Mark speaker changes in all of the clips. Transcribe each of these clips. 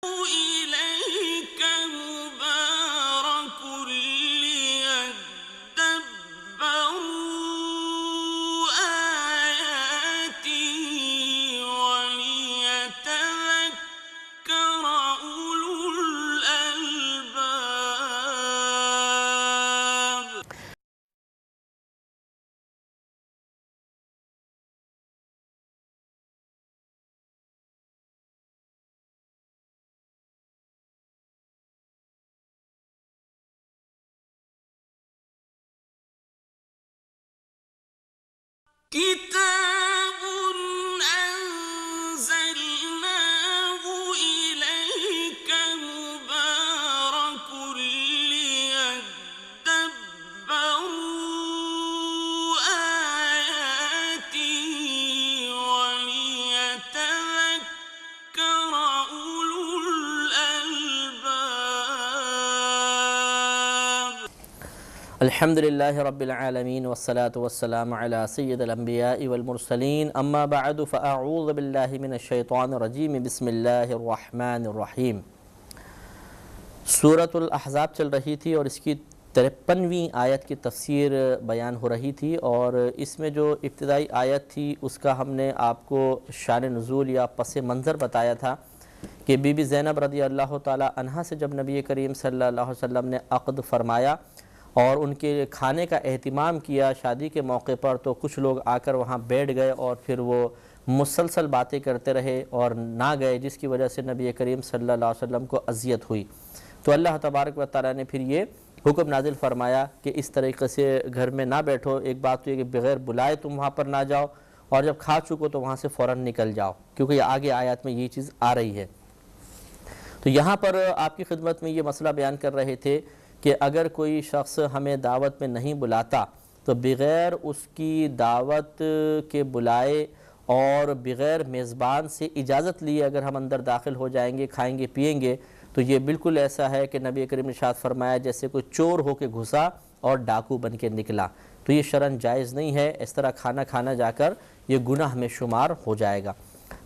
Speaker 1: إليك مبارك ليدبروا آياته وليتذكر أولو الألباب. كتاب أنزلناه إليك مبارك ليدبروا آياته وليتذكر أولو الألباب.
Speaker 2: الحمد لله رب العالمين والصلاة والسلام على سيد الأنبياء والمرسلين اما بعد فأعوذ بالله من الشیطان الرجیم بسم اللہ الرحمن الرحیم۔ سورۃ الاحزاب چل رہی تھی اور اس کی 53ویں آیت کی تفسیر بیان ہو رہی تھی، اور اس میں جو ابتدائی آیت تھی اس کا ہم نے آپ کو شان نزول یا پس منظر بتایا تھا کہ بی بی زینب رضی اللہ تعالی عنہا سے جب نبی کریم صلی اللہ علیہ وسلم نے عقد فرمایا اور ان کے کھانے کا اہتمام کیا شادی کے موقع پر، تو کچھ لوگ آ کر وہاں بیٹھ گئے اور پھر وہ مسلسل باتیں کرتے رہے اور نہ گئے، جس کی وجہ سے نبی کریم صلی اللہ علیہ وسلم کو اذیت ہوئی۔ تو اللہ تبارک و تعالیٰ نے پھر یہ حکم نازل فرمایا کہ اس طریقے سے گھر میں نہ بیٹھو، ایک بات تو یہ کہ بغیر بلائے تم وہاں پر نہ جاؤ، اور جب کھا چکو تو وہاں سے فوراً نکل جاؤ، کیونکہ یہ آگے آیات میں یہ چیز آ رہی ہے۔ تو یہاں پر آپ کی خدمت میں یہ مسئلہ بیان کر رہے تھے کہ اگر کوئی شخص ہمیں دعوت میں نہیں بلاتا تو بغیر اس کی دعوت کے بلائے اور بغیر میزبان سے اجازت لیے اگر ہم اندر داخل ہو جائیں گے، کھائیں گے پئیں گے، تو یہ بالکل ایسا ہے کہ نبی کریم نے ارشاد فرمایا جیسے کوئی چور ہو کے گھسا اور ڈاکو بن کے نکلا۔ تو یہ شرعاً جائز نہیں ہے، اس طرح کھانا کھانا جا کر یہ گناہ میں شمار ہو جائے گا۔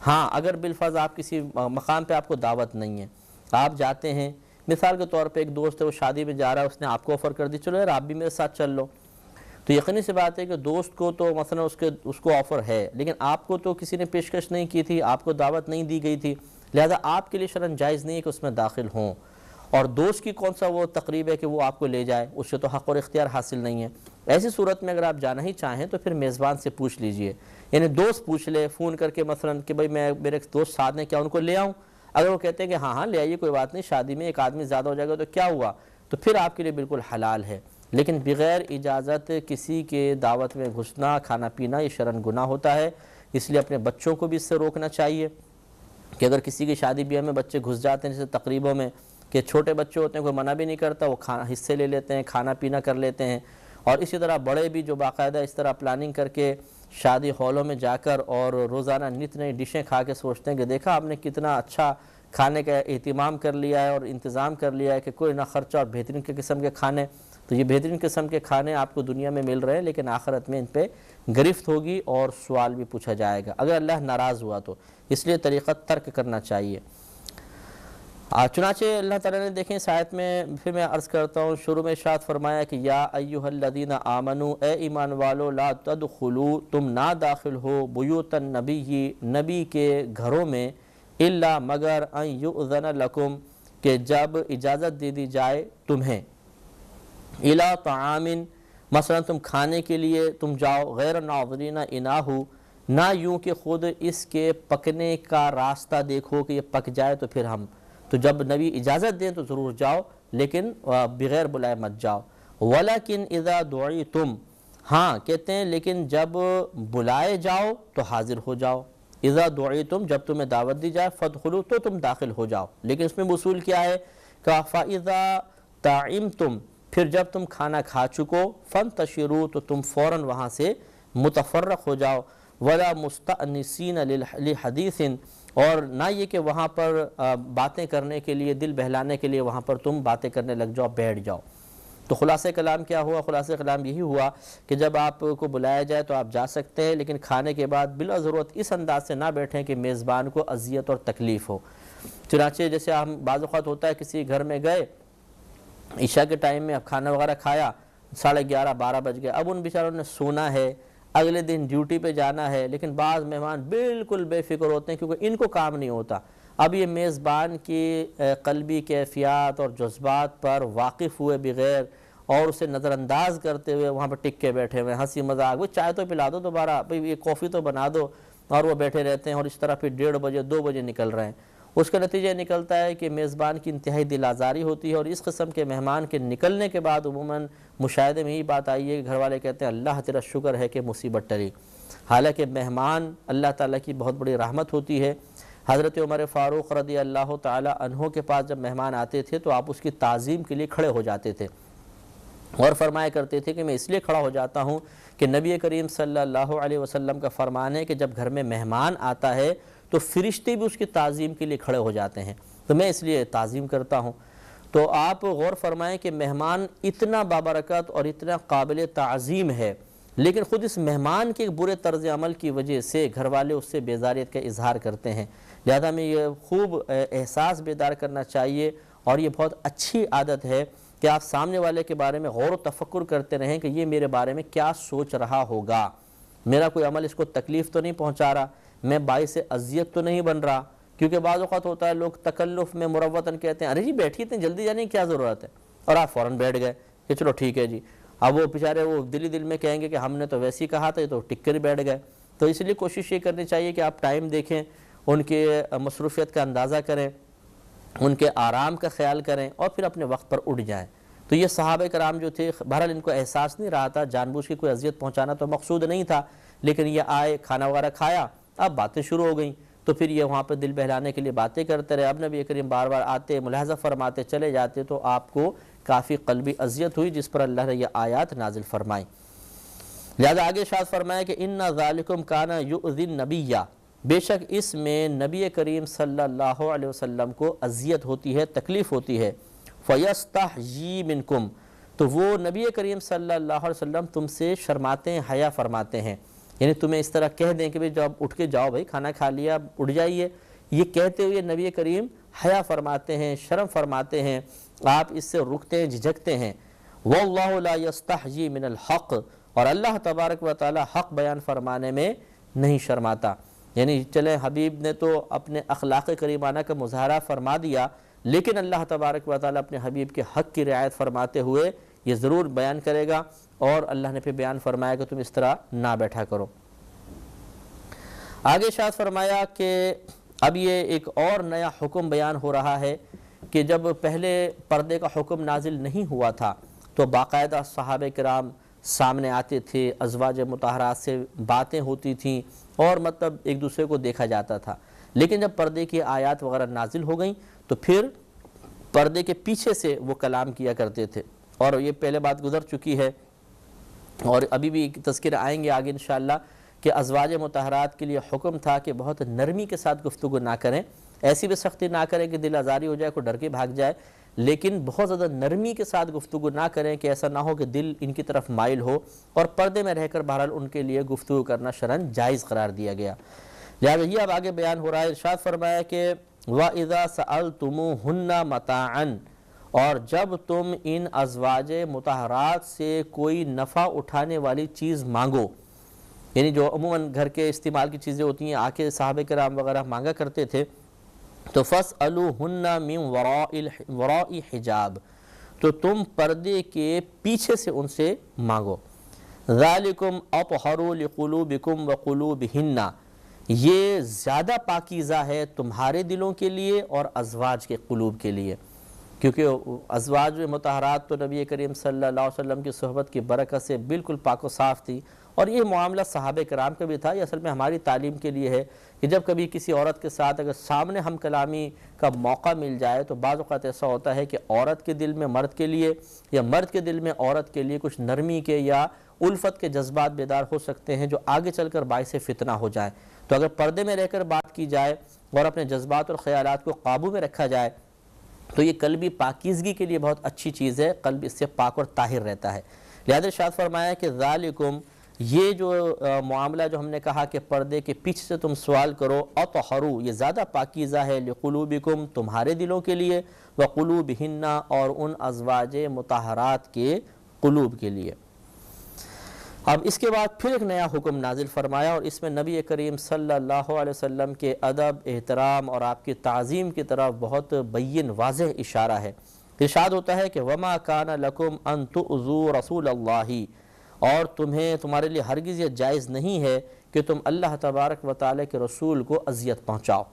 Speaker 2: ہاں اگر بالفرض آپ کسی مقام پہ آپ کو دعوت نہیں ہے، آپ جاتے ہیں، مثال کے طور پہ ایک دوست ہے وہ شادی میں جا رہا ہے، اس نے آپ کو آفر کر دی چلو یار آپ بھی میرے ساتھ چل لو، تو یقینی سی بات ہے کہ دوست کو تو مثلا اس کو آفر ہے، لیکن آپ کو تو کسی نے پیشکش نہیں کی تھی، آپ کو دعوت نہیں دی گئی تھی، لہذا آپ کے لیے شرعاً جائز نہیں ہے کہ اس میں داخل ہوں۔ اور دوست کی کون سا وہ تقریب ہے کہ وہ آپ کو لے جائے، اس سے تو حق اور اختیار حاصل نہیں ہے۔ ایسی صورت میں اگر آپ جانا ہی چاہیں تو پھر میزبان سے پوچھ لیجئے، یعنی دوست پوچھ لے فون کر کے مثلا کہ بھئی میرے دوست ساتھ ہیں، کیا ان کو لے آؤں؟ اگر وہ کہتے ہیں کہ ہاں لے آئیے کوئی بات نہیں، شادی میں ایک آدمی زیادہ ہو جائے گا تو کیا ہوا، تو پھر آپ کے لیے بالکل حلال ہے۔ لیکن بغیر اجازت کسی کے دعوت میں گھسنا، کھانا پینا، یہ شرعاً گناہ ہوتا ہے۔ اس لیے اپنے بچوں کو بھی اس سے روکنا چاہیے کہ اگر کسی کی شادی بیاہ میں بچے گھس جاتے ہیں جیسے تقریبوں میں، کہ چھوٹے بچے ہوتے ہیں کوئی منع بھی نہیں کرتا، وہ حصے لے لیتے ہیں، کھانا پینا کر لیتے ہیں، اور اسی طرح بڑے بھی جو باقاعدہ اس طرح پلاننگ کر کے شادی ہالوں میں جا کر اور روزانہ نت نئی ڈشیں کھا کے سوچتے ہیں کہ دیکھا آپ نے کتنا اچھا کھانے کا اہتمام کر لیا ہے اور انتظام کر لیا ہے کہ کوئی نہ خرچہ اور بہترین قسم کے کھانے، تو یہ بہترین قسم کے کھانے آپ کو دنیا میں مل رہے ہیں لیکن آخرت میں ان پہ گرفت ہوگی اور سوال بھی پوچھا جائے گا اگر اللہ ناراض ہوا تو، اس لیے طریقہ ترک کرنا چاہیے۔ چنانچہ اللہ تعالیٰ نے دیکھیں اس آیت میں پھر میں عرض کرتا ہوں، شروع میں ارشاد فرمایا کہ یا ایھا الذین آمنوا، اے ایمان والو، لا تدخلوا، تم نہ داخل ہو، بیوت النبی، نبی کے گھروں میں، الا مگر ان یؤذن لکم، کہ جب اجازت دے دی جائے تمہیں، الی طعام، مثلا تم کھانے کے لیے تم جاؤ، غیر ناظرین اناہ، نہ یوں کہ خود اس کے پکنے کا راستہ دیکھو کہ یہ پک جائے تو پھر ہم، تو جب نبی اجازت دیں تو ضرور جاؤ لیکن بغیر بلائے مت جاؤ۔ ولیکن اذا دعیتم، ہاں کہتے ہیں لیکن جب بلائے جاؤ تو حاضر ہو جاؤ، اذا دعیتم، جب تمہیں دعوت دی جائے، فادخلوا، تو تم داخل ہو جاؤ، لیکن اس میں اصول کیا ہے کہ فاذا طعمتم، پھر جب تم کھانا کھا چکو، فانتشروا، تو تم فوراً وہاں سے متفرق ہو جاؤ، ولا مستأنسین لحدیث، اور نہ یہ کہ وہاں پر باتیں کرنے کے لیے، دل بہلانے کے لیے وہاں پر تم باتیں کرنے لگ جاؤ، بیٹھ جاؤ۔ تو خلاصہ کلام کیا ہوا؟ خلاصہ کلام یہی ہوا کہ جب آپ کو بلایا جائے تو آپ جا سکتے ہیں، لیکن کھانے کے بعد بلا ضرورت اس انداز سے نہ بیٹھیں کہ میزبان کو اذیت اور تکلیف ہو۔ چنانچہ جیسے ہم بعض اوقات ہوتا ہے کسی گھر میں گئے عشاء کے ٹائم میں، اب کھانا وغیرہ کھایا، 11:30 12 بج گئے، اب ان بیچاروں نے سونا ہے، اگلے دن ڈیوٹی پہ جانا ہے، لیکن بعض مہمان بالکل بے فکر ہوتے ہیں کیونکہ ان کو کام نہیں ہوتا۔ اب یہ میزبان کی قلبی کیفیات اور جذبات پر واقف ہوئے بغیر اور اسے نظر انداز کرتے ہوئے وہاں پہ ٹک کے بیٹھے ہوئے، ہنسی مذاق، وہ چائے تو پلا دو دوبارہ، بھئی یہ کافی تو بنا دو، اور وہ بیٹھے رہتے ہیں اور اس طرح پھر 1:30 بجے 2 بجے نکل رہے ہیں۔ اس کا نتیجہ نکلتا ہے کہ میزبان کی انتہائی دل آزاری ہوتی ہے، اور اس قسم کے مہمان کے نکلنے کے بعد عموماً مشاہدے میں یہی بات آئی ہے کہ گھر والے کہتے ہیں اللہ تیرا شکر ہے کہ مصیبت ٹلی۔ حالانکہ مہمان اللہ تعالیٰ کی بہت بڑی رحمت ہوتی ہے۔ حضرت عمر فاروق رضی اللہ تعالیٰ عنہ کے پاس جب مہمان آتے تھے تو آپ اس کی تعظیم کے لیے کھڑے ہو جاتے تھے اور فرمایا کرتے تھے کہ میں اس لیے کھڑا ہو جاتا ہوں کہ نبی کریم صلی اللہ علیہ وسلم کا فرمان ہے کہ جب گھر میں مہمان آتا ہے تو فرشتے بھی اس کی تعظیم کے لیے کھڑے ہو جاتے ہیں، تو میں اس لیے تعظیم کرتا ہوں۔ تو آپ غور فرمائیں کہ مہمان اتنا بابرکت اور اتنا قابل تعظیم ہے، لیکن خود اس مہمان کے برے طرز عمل کی وجہ سے گھر والے اس سے بیزاریت کا اظہار کرتے ہیں۔ لہذا میں یہ خوب احساس بیدار کرنا چاہیے، اور یہ بہت اچھی عادت ہے کہ آپ سامنے والے کے بارے میں غور و تفکر کرتے رہیں کہ یہ میرے بارے میں کیا سوچ رہا ہوگا، میرا کوئی عمل اس کو تکلیف تو نہیں پہنچا رہا، میں باعث اذیت تو نہیں بن رہا۔ کیونکہ بعض اوقات ہوتا ہے لوگ تکلف میں مروتاً کہتے ہیں ارے جی بیٹھیے اتنی جلدی جانے کی کیا ضرورت ہے، اور آپ فوراً بیٹھ گئے کہ چلو ٹھیک ہے جی۔ اب وہ بیچارے وہ دل میں کہیں گے کہ ہم نے تو ویسے ہی کہا تھا، یہ تو ٹک کر ہی بیٹھ گئے۔ تو اس لیے کوشش یہ کرنی چاہیے کہ آپ ٹائم دیکھیں، ان کے مصروفیت کا اندازہ کریں، ان کے آرام کا خیال کریں، اور پھر اپنے وقت پر اٹھ جائیں۔ تو یہ صحابہ کرام جو تھے بہرحال ان کو احساس نہیں رہا تھا، جان بوجھ کے کوئی اذیت پہنچانا تو مقصود نہیں تھا، لیکن یہ آئے، کھانا وغیرہ کھایا، اب باتیں شروع ہو گئیں، تو پھر یہ وہاں پہ دل بہلانے کے لیے باتیں کرتے رہے۔ اب نبی کریم بار بار آتے، ملاحظہ فرماتے، چلے جاتے، تو آپ کو کافی قلبی اذیت ہوئی، جس پر اللہ نے یہ آیات نازل فرمائی۔ لہذا آگے ارشاد فرمایا کہ اِنَّ ذَلِكُمْ كَانَ يُؤْذِي النَّبِيَّ، بے شک اس میں نبی کریم صلی اللہ علیہ وسلم کو اذیت ہوتی ہے، تکلیف ہوتی ہے۔ فَيَسْتَحْيِي مِنْكُمْ، تو وہ نبی کریم صلی اللہ علیہ وسلم تم سے شرماتے ہیں، حیا فرماتے ہیں، یعنی تمہیں اس طرح کہہ دیں کہ بھئی جب اٹھ کے جاؤ، بھئی کھانا کھا لیا اٹھ جائیے، یہ کہتے ہوئے نبی کریم حیا فرماتے ہیں، شرم فرماتے ہیں، آپ اس سے رکتے ہیں، جھجکتے ہیں۔ وَاللَّهُ لَا يَسْتَحْيِي مِنَ الْحَقِّ، اور اللہ تبارک و تعالی حق بیان فرمانے میں نہیں شرماتا۔ یعنی چلیں حبیب نے تو اپنے اخلاق کریمانہ کا مظاہرہ فرما دیا، لیکن اللہ تبارک و تعالی اپنے حبیب کے حق کی رعایت فرماتے ہوئے یہ ضرور بیان کرے گا، اور اللہ نے پھر بیان فرمایا کہ تم اس طرح نہ بیٹھا کرو۔ آگے ارشاد فرمایا کہ اب یہ ایک اور نیا حکم بیان ہو رہا ہے کہ جب پہلے پردے کا حکم نازل نہیں ہوا تھا تو باقاعدہ صحابہ کرام سامنے آتے تھے، ازواج مطہرات سے باتیں ہوتی تھیں، اور مطلب ایک دوسرے کو دیکھا جاتا تھا۔ لیکن جب پردے کی آیات وغیرہ نازل ہو گئیں تو پھر پردے کے پیچھے سے وہ کلام کیا کرتے تھے، اور یہ پہلے بات گزر چکی ہے، اور ابھی بھی تذکرہ آئیں گے آگے انشاءاللہ کہ ازواج مطہرات کے لیے حکم تھا کہ بہت نرمی کے ساتھ گفتگو نہ کریں، ایسی بھی سختی نہ کریں کہ دل آزاری ہو جائے، کوئی ڈر کے بھاگ جائے، لیکن بہت زیادہ نرمی کے ساتھ گفتگو نہ کریں کہ ایسا نہ ہو کہ دل ان کی طرف مائل ہو، اور پردے میں رہ کر بہرحال ان کے لیے گفتگو کرنا شرعاً جائز قرار دیا گیا۔ لہذا یہ اب آگے بیان ہو رہا ہے، ارشاد فرمایا کہ وَإِذَا سَأَلْتُمُوهُنَّ مَتَاعًا، اور جب تم ان ازواج مطہرات سے کوئی نفع اٹھانے والی چیز مانگو، یعنی جو عموماً گھر کے استعمال کی چیزیں ہوتی ہیں، آ کے صحابہ کرام وغیرہ مانگا کرتے تھے، تو فَاسْأَلُوهُنَّ مِنْ وَرَاءِ حِجَاب، تو تم پردے کے پیچھے سے ان سے مانگو۔ ذَلِكُمْ أَطْهَرُ لِقُلُوبِكُمْ وَقُلُوبِهِنَّ، یہ زیادہ پاکیزہ ہے تمہارے دلوں کے لیے اور ازواج کے قلوب کے لیے، کیونکہ ازواج مطہرات تو نبی کریم صلی اللہ علیہ وسلم کی صحبت کی برکت سے بالکل پاک و صاف تھی، اور یہ معاملہ صحابہ کرام کا بھی تھا۔ یہ اصل میں ہماری تعلیم کے لیے ہے کہ جب کبھی کسی عورت کے ساتھ اگر سامنے ہم کلامی کا موقع مل جائے تو بعض اوقات ایسا ہوتا ہے کہ عورت کے دل میں مرد کے لیے یا مرد کے دل میں عورت کے لیے کچھ نرمی کے یا الفت کے جذبات بیدار ہو سکتے ہیں جو آگے چل کر باعث فتنہ ہو جائیں۔ تو اگر پردے میں رہ کر بات کی جائے اور اپنے جذبات اور خیالات کو قابو میں رکھا جائے تو یہ قلبی پاکیزگی کے لیے بہت اچھی چیز ہے، قلب اس سے پاک اور طاہر رہتا ہے۔ لہذا ارشاد فرمایا کہ ذالکم، یہ جو معاملہ جو ہم نے کہا کہ پردے کے پیچھے سے تم سوال کرو، اطہرو یہ زیادہ پاکیزہ ہے، لقلوبکم تمہارے دلوں کے لیے، وقلوبہن اور ان ازواج مطہرات کے قلوب کے لیے۔ اب اس کے بعد پھر ایک نیا حکم نازل فرمایا، اور اس میں نبی کریم صلی اللہ علیہ وسلم کے ادب، احترام اور آپ کی تعظیم کی طرف بہت بین واضح اشارہ ہے۔ ارشاد ہوتا ہے کہ وَمَا كَانَ لَكُمْ أَن تُؤْذُوا رَسُولَ اللَّهِ، اور تمہارے لیے ہرگز یہ جائز نہیں ہے کہ تم اللہ تبارک و تعالیٰ کے رسول کو اذیت پہنچاؤ۔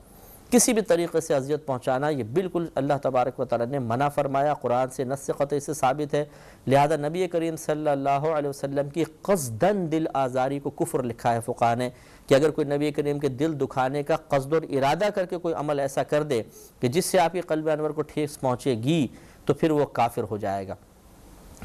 Speaker 2: کسی بھی طریقے سے اذیت پہنچانا یہ بالکل اللہ تبارک و تعالیٰ نے منع فرمایا، قرآن سے نص قطعی سے ثابت ہے۔ لہذا نبی کریم صلی اللہ علیہ وسلم کی قصداً دل آزاری کو کفر لکھا ہے فقہاء نے، کہ اگر کوئی نبی کریم کے دل دکھانے کا قصد اور ارادہ کر کے کوئی عمل ایسا کر دے کہ جس سے آپ کی قلب انور کو ٹھیس پہنچے گی تو پھر وہ کافر ہو جائے گا۔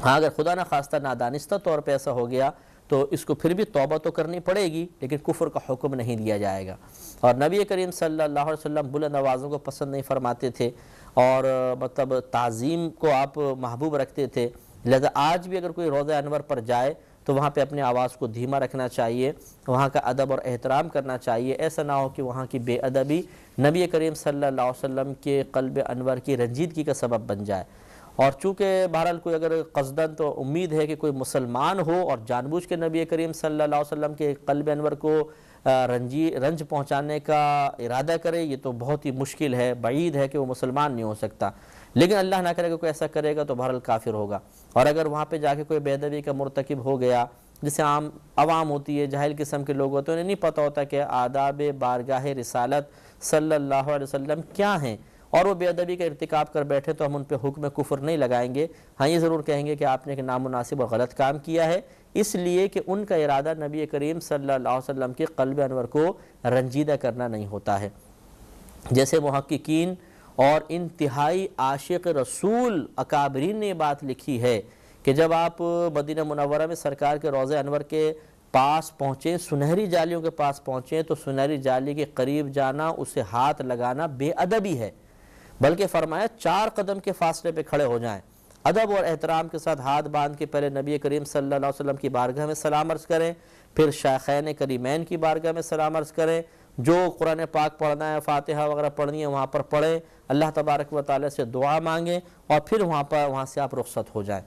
Speaker 2: ہاں اگر خدا نخواستہ نادانستہ طور پہ ایسا ہو گیا تو اس کو پھر بھی توبہ تو کرنی پڑے گی، لیکن کفر کا حکم نہیں دیا جائے گا۔ اور نبی کریم صلی اللہ علیہ وسلم بلند آوازوں کو پسند نہیں فرماتے تھے، اور مطلب تعظیم کو آپ محبوب رکھتے تھے۔ لہذا آج بھی اگر کوئی روضہ انور پر جائے تو وہاں پہ اپنے آواز کو دھیما رکھنا چاہیے، وہاں کا ادب اور احترام کرنا چاہیے۔ ایسا نہ ہو کہ وہاں کی بے ادبی نبی کریم صلی اللہ علیہ وسلم کے قلب انور کی رنجیدگی کا سبب بن جائے۔ اور چونکہ بہرحال کوئی اگر قصداً، تو امید ہے کہ کوئی مسلمان ہو اور جان بوجھ کے نبی کریم صلی اللہ علیہ وسلم کے قلب انور کو رنج پہنچانے کا ارادہ کرے، یہ تو بہت ہی مشکل ہے، بعید ہے کہ وہ مسلمان نہیں ہو سکتا۔ لیکن اللہ نہ کرے کہ کوئی ایسا کرے گا تو بہرحال کافر ہوگا۔ اور اگر وہاں پہ جا کے کوئی بے ادبی کا مرتکب ہو گیا، جسے عوام ہوتی ہے، جاہل قسم کے لوگ ہوتے ہیں، انہیں نہیں پتہ ہوتا کہ آداب بارگاہ رسالت صلی اللہ علیہ وسلم کیا ہیں، اور وہ بے ادبی کا ارتکاب کر بیٹھے تو ہم ان پہ حکم کفر نہیں لگائیں گے۔ ہاں یہ ضرور کہیں گے کہ آپ نے ایک نامناسب اور غلط کام کیا ہے، اس لیے کہ ان کا ارادہ نبی کریم صلی اللہ علیہ وسلم کے قلب انور کو رنجیدہ کرنا نہیں ہوتا ہے۔ جیسے محققین اور انتہائی عاشق رسول اکابرین نے یہ بات لکھی ہے کہ جب آپ مدینہ منورہ میں سرکار کے روضہ انور کے پاس پہنچیں، سنہری جالیوں کے پاس پہنچیں، تو سنہری جالی کے قریب جانا، اسے ہاتھ لگانا بے ادبی ہے، بلکہ فرمایا 4 قدم کے فاصلے پہ کھڑے ہو جائیں، ادب اور احترام کے ساتھ ہاتھ باندھ کے پہلے نبی کریم صلی اللہ علیہ وسلم کی بارگاہ میں سلام عرض کریں، پھر شیخین کریمین کی بارگاہ میں سلام عرض کریں، جو قرآن پاک پڑھنا ہے، فاتحہ وغیرہ پڑھنی ہے وہاں پر پڑھیں، اللہ تبارک و تعالیٰ سے دعا مانگیں، اور پھر وہاں سے آپ رخصت ہو جائیں۔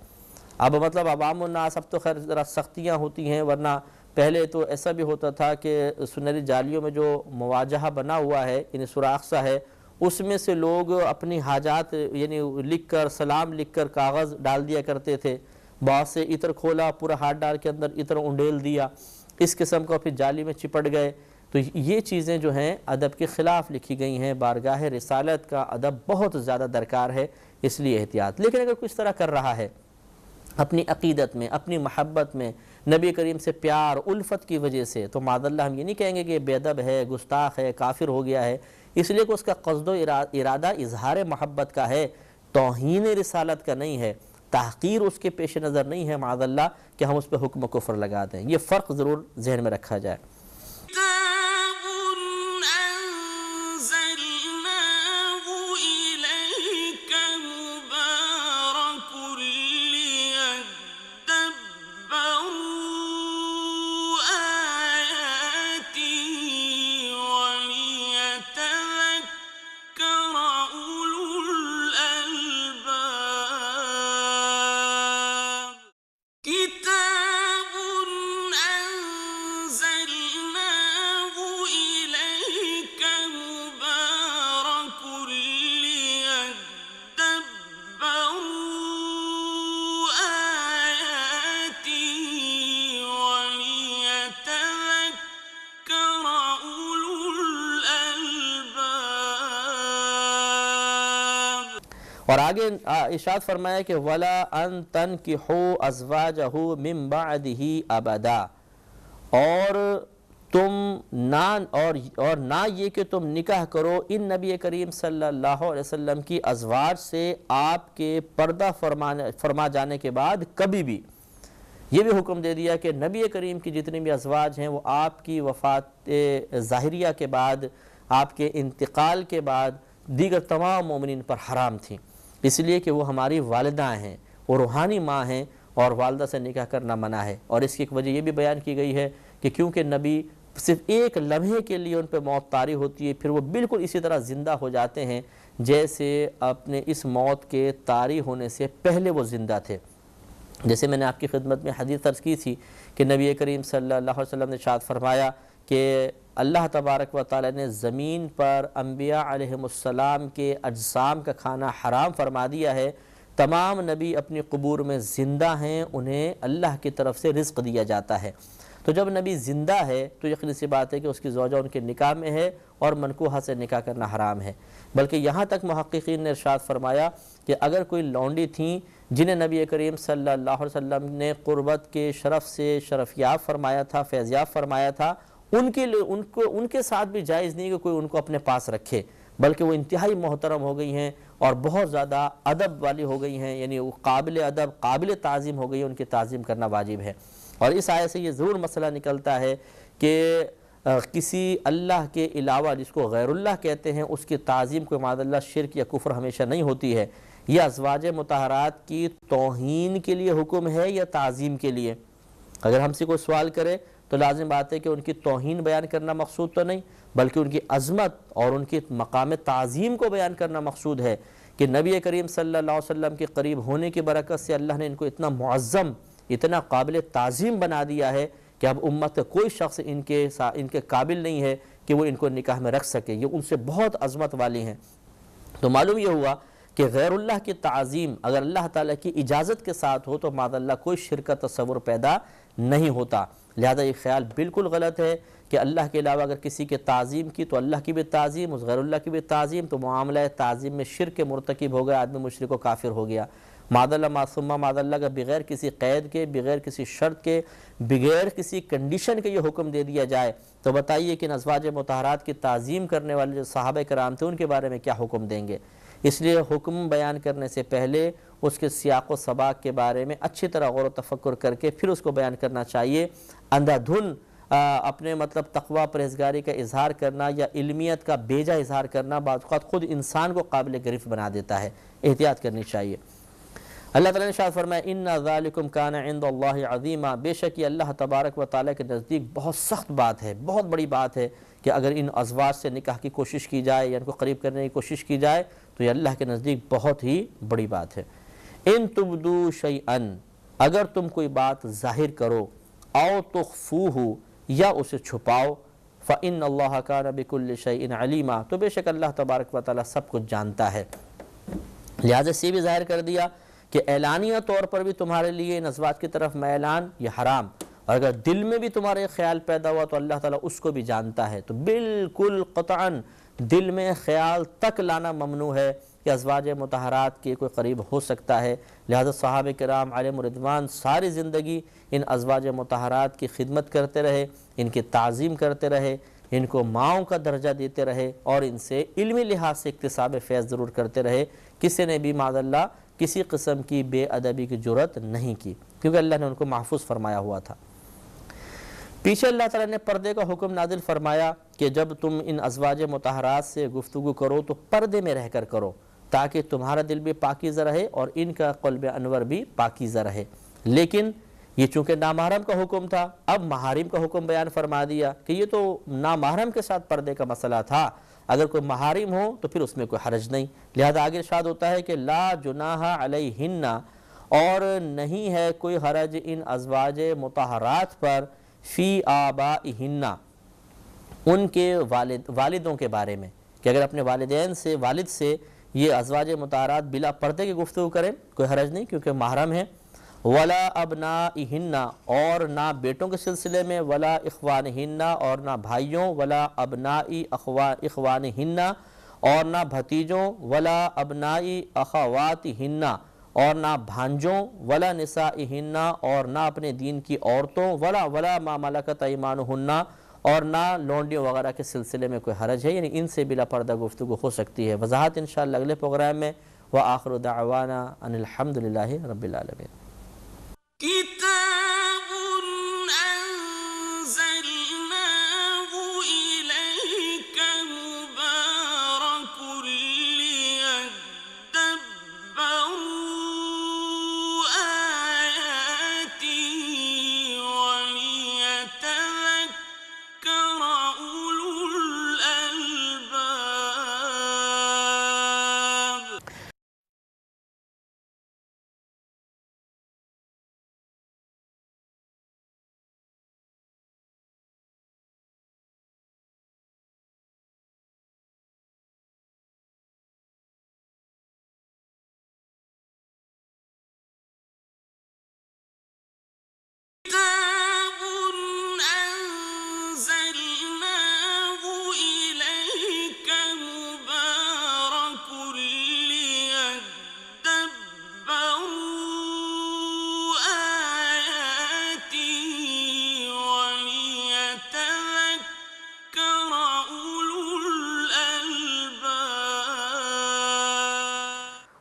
Speaker 2: اب مطلب عوام الناس، اب تو خیر ذرا سختیاں ہوتی ہیں، ورنہ پہلے تو ایسا بھی ہوتا تھا کہ سنہری جالیوں میں جو مواجہہ بنا ہوا ہے، یعنی سوراخ سا ہے، اس میں سے لوگ اپنی حاجات یعنی لکھ کر، سلام لکھ کر کاغذ ڈال دیا کرتے تھے، بعض سے عطر کھولا، پورا ہاتھ ڈال کے اندر عطر انڈیل دیا، اس قسم کو پھر جالی میں چپٹ گئے۔ تو یہ چیزیں جو ہیں ادب کے خلاف لکھی گئی ہیں۔ بارگاہ رسالت کا ادب بہت زیادہ درکار ہے، اس لیے احتیاط۔ لیکن اگر کوئی اس طرح کر رہا ہے اپنی عقیدت میں، اپنی محبت میں، نبی کریم سے پیار الفت کی وجہ سے، تو معاذ اللہ ہم یہ نہیں کہیں گے کہ یہ بے ادب ہے، گستاخ ہے، کافر ہو گیا ہے، اس لیے کہ اس کا قصد و ارادہ اظہار محبت کا ہے، توہین رسالت کا نہیں ہے، تحقیر اس کے پیش نظر نہیں ہے معاذ اللہ کہ ہم اس پہ حکم کفر لگا دیں۔ یہ فرق ضرور ذہن میں رکھا جائے۔ اور آگے ارشاد فرمایا کہ وَلَا أَن تَنْكِحُوا أَزْوَاجَهُ مِن بَعْدِهِ أَبَدًا، اور نہ یہ کہ تم نکاح کرو ان نبی کریم صلی اللہ علیہ وسلم کی ازواج سے آپ کے پردہ فرما جانے کے بعد کبھی بھی۔ یہ بھی حکم دے دیا کہ نبی کریم کی جتنی بھی ازواج ہیں وہ آپ کی وفات ظاہریہ کے بعد، آپ کے انتقال کے بعد دیگر تمام مومنین پر حرام تھیں، اس لیے کہ وہ ہماری والدہ ہیں، وہ روحانی ماں ہیں، اور والدہ سے نکاح کرنا منع ہے، اور اس کی ایک وجہ یہ بھی بیان کی گئی ہے کہ کیونکہ نبی صرف ایک لمحے کے لیے ان پہ موت طاری ہوتی ہے، پھر وہ بالکل اسی طرح زندہ ہو جاتے ہیں جیسے اپنے اس موت کے طاری ہونے سے پہلے وہ زندہ تھے۔ جیسے میں نے آپ کی خدمت میں حدیث عرض کی تھی کہ نبی کریم صلی اللہ علیہ وسلم نے ارشاد فرمایا کہ اللہ تبارک و تعالی نے زمین پر انبیاء علیہم السلام کے اجسام کا کھانا حرام فرما دیا ہے، تمام نبی اپنی قبور میں زندہ ہیں، انہیں اللہ کی طرف سے رزق دیا جاتا ہے۔ تو جب نبی زندہ ہے تو یقینی سی بات ہے کہ اس کی زوجہ ان کے نکاح میں ہے اور منکوحہ سے نکاح کرنا حرام ہے، بلکہ یہاں تک محققین نے ارشاد فرمایا کہ اگر کوئی لونڈی تھیں جنہیں نبی کریم صلی اللہ علیہ وسلم نے قربت کے شرف سے شرفیاب فرمایا تھا، فیضیاب فرمایا تھا، ان کے ساتھ بھی جائز نہیں کہ کوئی ان کو اپنے پاس رکھے، بلکہ وہ انتہائی محترم ہو گئی ہیں اور بہت زیادہ ادب والی ہو گئی ہیں، یعنی وہ قابل ادب قابل تعظیم ہو گئی ہے، ان کی تعظیم کرنا واجب ہے۔ اور اس آیت سے یہ ضرور مسئلہ نکلتا ہے کہ کسی اللہ کے علاوہ جس کو غیر اللہ کہتے ہیں اس کی تعظیم کوئی معاذ اللہ شرک یا کفر ہمیشہ نہیں ہوتی ہے۔ یہ ازواج مطہرات کی توہین کے لیے حکم ہے یا تعظیم کے لیے؟ اگر ہم سے کوئی سوال کرے تو لازم بات ہے کہ ان کی توہین بیان کرنا مقصود تو نہیں، بلکہ ان کی عظمت اور ان کی مقام تعظیم کو بیان کرنا مقصود ہے کہ نبی کریم صلی اللہ علیہ وسلم کے قریب ہونے کی برکت سے اللہ نے ان کو اتنا معظم، اتنا قابل تعظیم بنا دیا ہے کہ اب امت کا کوئی شخص ان کے قابل نہیں ہے کہ وہ ان کو نکاح میں رکھ سکے، یہ ان سے بہت عظمت والی ہیں۔ تو معلوم یہ ہوا کہ غیر اللہ کی تعظیم اگر اللہ تعالیٰ کی اجازت کے ساتھ ہو تو معاذ اللہ کوئی شرک کا تصور پیدا نہیں ہوتا، لہذا یہ خیال بالکل غلط ہے کہ اللہ کے علاوہ اگر کسی کے تعظیم کی تو اللہ کی بھی تعظیم، اس غیر اللہ کی بھی تعظیم، تو معاملہ تعظیم میں شرک کے مرتکب ہو گیا، آدمی مشرک و کافر ہو گیا۔ معاذ اللہ معصومہ معاذ اللہ کا بغیر کسی قید کے، بغیر کسی شرط کے، بغیر کسی کنڈیشن کے یہ حکم دے دیا جائے تو بتائیے کہ ازواج مطہرات کی تعظیم کرنے والے جو صحابہ کرام تھے ان کے بارے میں کیا حکم دیں گے؟ اس لیے حکم بیان کرنے سے پہلے اس کے سیاق و سباق کے بارے میں اچھی طرح غور و تفکر کر کے پھر اس کو بیان کرنا چاہیے۔ اندھا دھن اپنے تقوی پرہیزگاری کا اظہار کرنا یا علمیت کا بیجا اظہار کرنا بعض اوقات خود انسان کو قابل گرفت بنا دیتا ہے، احتیاط کرنی چاہیے۔ اللہ تعالیٰ نے ارشاد فرمایا اِنَّ ذَلِكُمْ كَانَ عِنْدَ اللَّهِ عَظِيمًا، بے شک یہ اللہ تبارک و تعالیٰ کے نزدیک بہت سخت بات ہے، بہت بڑی بات ہے کہ اگر ان ازواج سے نکاح کی کوشش کی جائے یا ان کو قریب کرنے کی کوشش کی جائے تو یہ اللہ کے نزدیک بہت ہی بڑی بات ہے۔ ان تبدو شیئن، اگر تم کوئی بات ظاہر کرو، او تخفوہ، یا اسے چھپاؤ، فإن اللہ کان بکل شیء علیما، تو بے شک اللہ تبارک و تعالیٰ سب کچھ جانتا ہے۔ لہٰذا سے بھی ظاہر کر دیا کہ اعلانیہ طور پر بھی تمہارے لیے ان ازواج کی طرف میلان یہ حرام، اور اگر دل میں بھی تمہارے خیال پیدا ہوا تو اللہ تعالیٰ اس کو بھی جانتا ہے، تو بالکل قطعاً دل میں خیال تک لانا ممنوع ہے کہ ازواج مطہرات کے کوئی قریب ہو سکتا ہے۔ لہذا صحابہ کرام علیہم رضوان ساری زندگی ان ازواج مطہرات کی خدمت کرتے رہے، ان کی تعظیم کرتے رہے، ان کو ماؤں کا درجہ دیتے رہے اور ان سے علمی لحاظ سے اکتساب فیض ضرور کرتے رہے۔ کسی نے بھی معاذ اللہ کسی قسم کی بے ادبی کی جرات نہیں کی، کیونکہ اللہ نے ان کو محفوظ فرمایا ہوا تھا۔ پیچھے اللہ تعالیٰ نے پردے کا حکم نازل فرمایا کہ جب تم ان ازواج مطہرات سے گفتگو کرو تو پردے میں رہ کر کرو تاکہ تمہارا دل بھی پاکیزہ رہے اور ان کا قلب انور بھی پاکیزہ رہے۔ لیکن یہ چونکہ نامحرم کا حکم تھا، اب محارم کا حکم بیان فرما دیا کہ یہ تو نامحرم کے ساتھ پردے کا مسئلہ تھا، اگر کوئی محارم ہو تو پھر اس میں کوئی حرج نہیں۔ لہذا آگے ارشاد ہوتا ہے کہ لا جناح علیہن، اور نہیں ہے کوئی حرج ان ازواج مطہرات پر، فی آبائہن، ان کے والدوں کے بارے میں، کہ اگر اپنے والدین سے، والد سے یہ ازواج مطہرات بلا پردے کی گفتگو کریں کوئی حرج نہیں کیونکہ محرم ہے۔ ولا ابنائہن، اور نہ بیٹوں کے سلسلے میں، ولا اخوانہن، اور نہ بھائیوں، ولا ابنائی اخوانہن، اور نہ بھتیجوں، ولا ابنائی اخواتہن، اور نہ بھانجوں، ولا نسائہن، اور نہ اپنے دین کی عورتوں، ولا ما ملکت ایمانہن، اور نہ لونڈیوں وغیرہ کے سلسلے میں کوئی حرج ہے، یعنی ان سے بلا پردہ گفتگو ہو سکتی ہے۔ وضاحت انشاءاللہ اگلے پروگرام میں۔ وآخر دعوانا ان الحمدللہ رب العالمین۔
Speaker 1: كتاب أنزلناه إليك مبارك ليدبروا آياته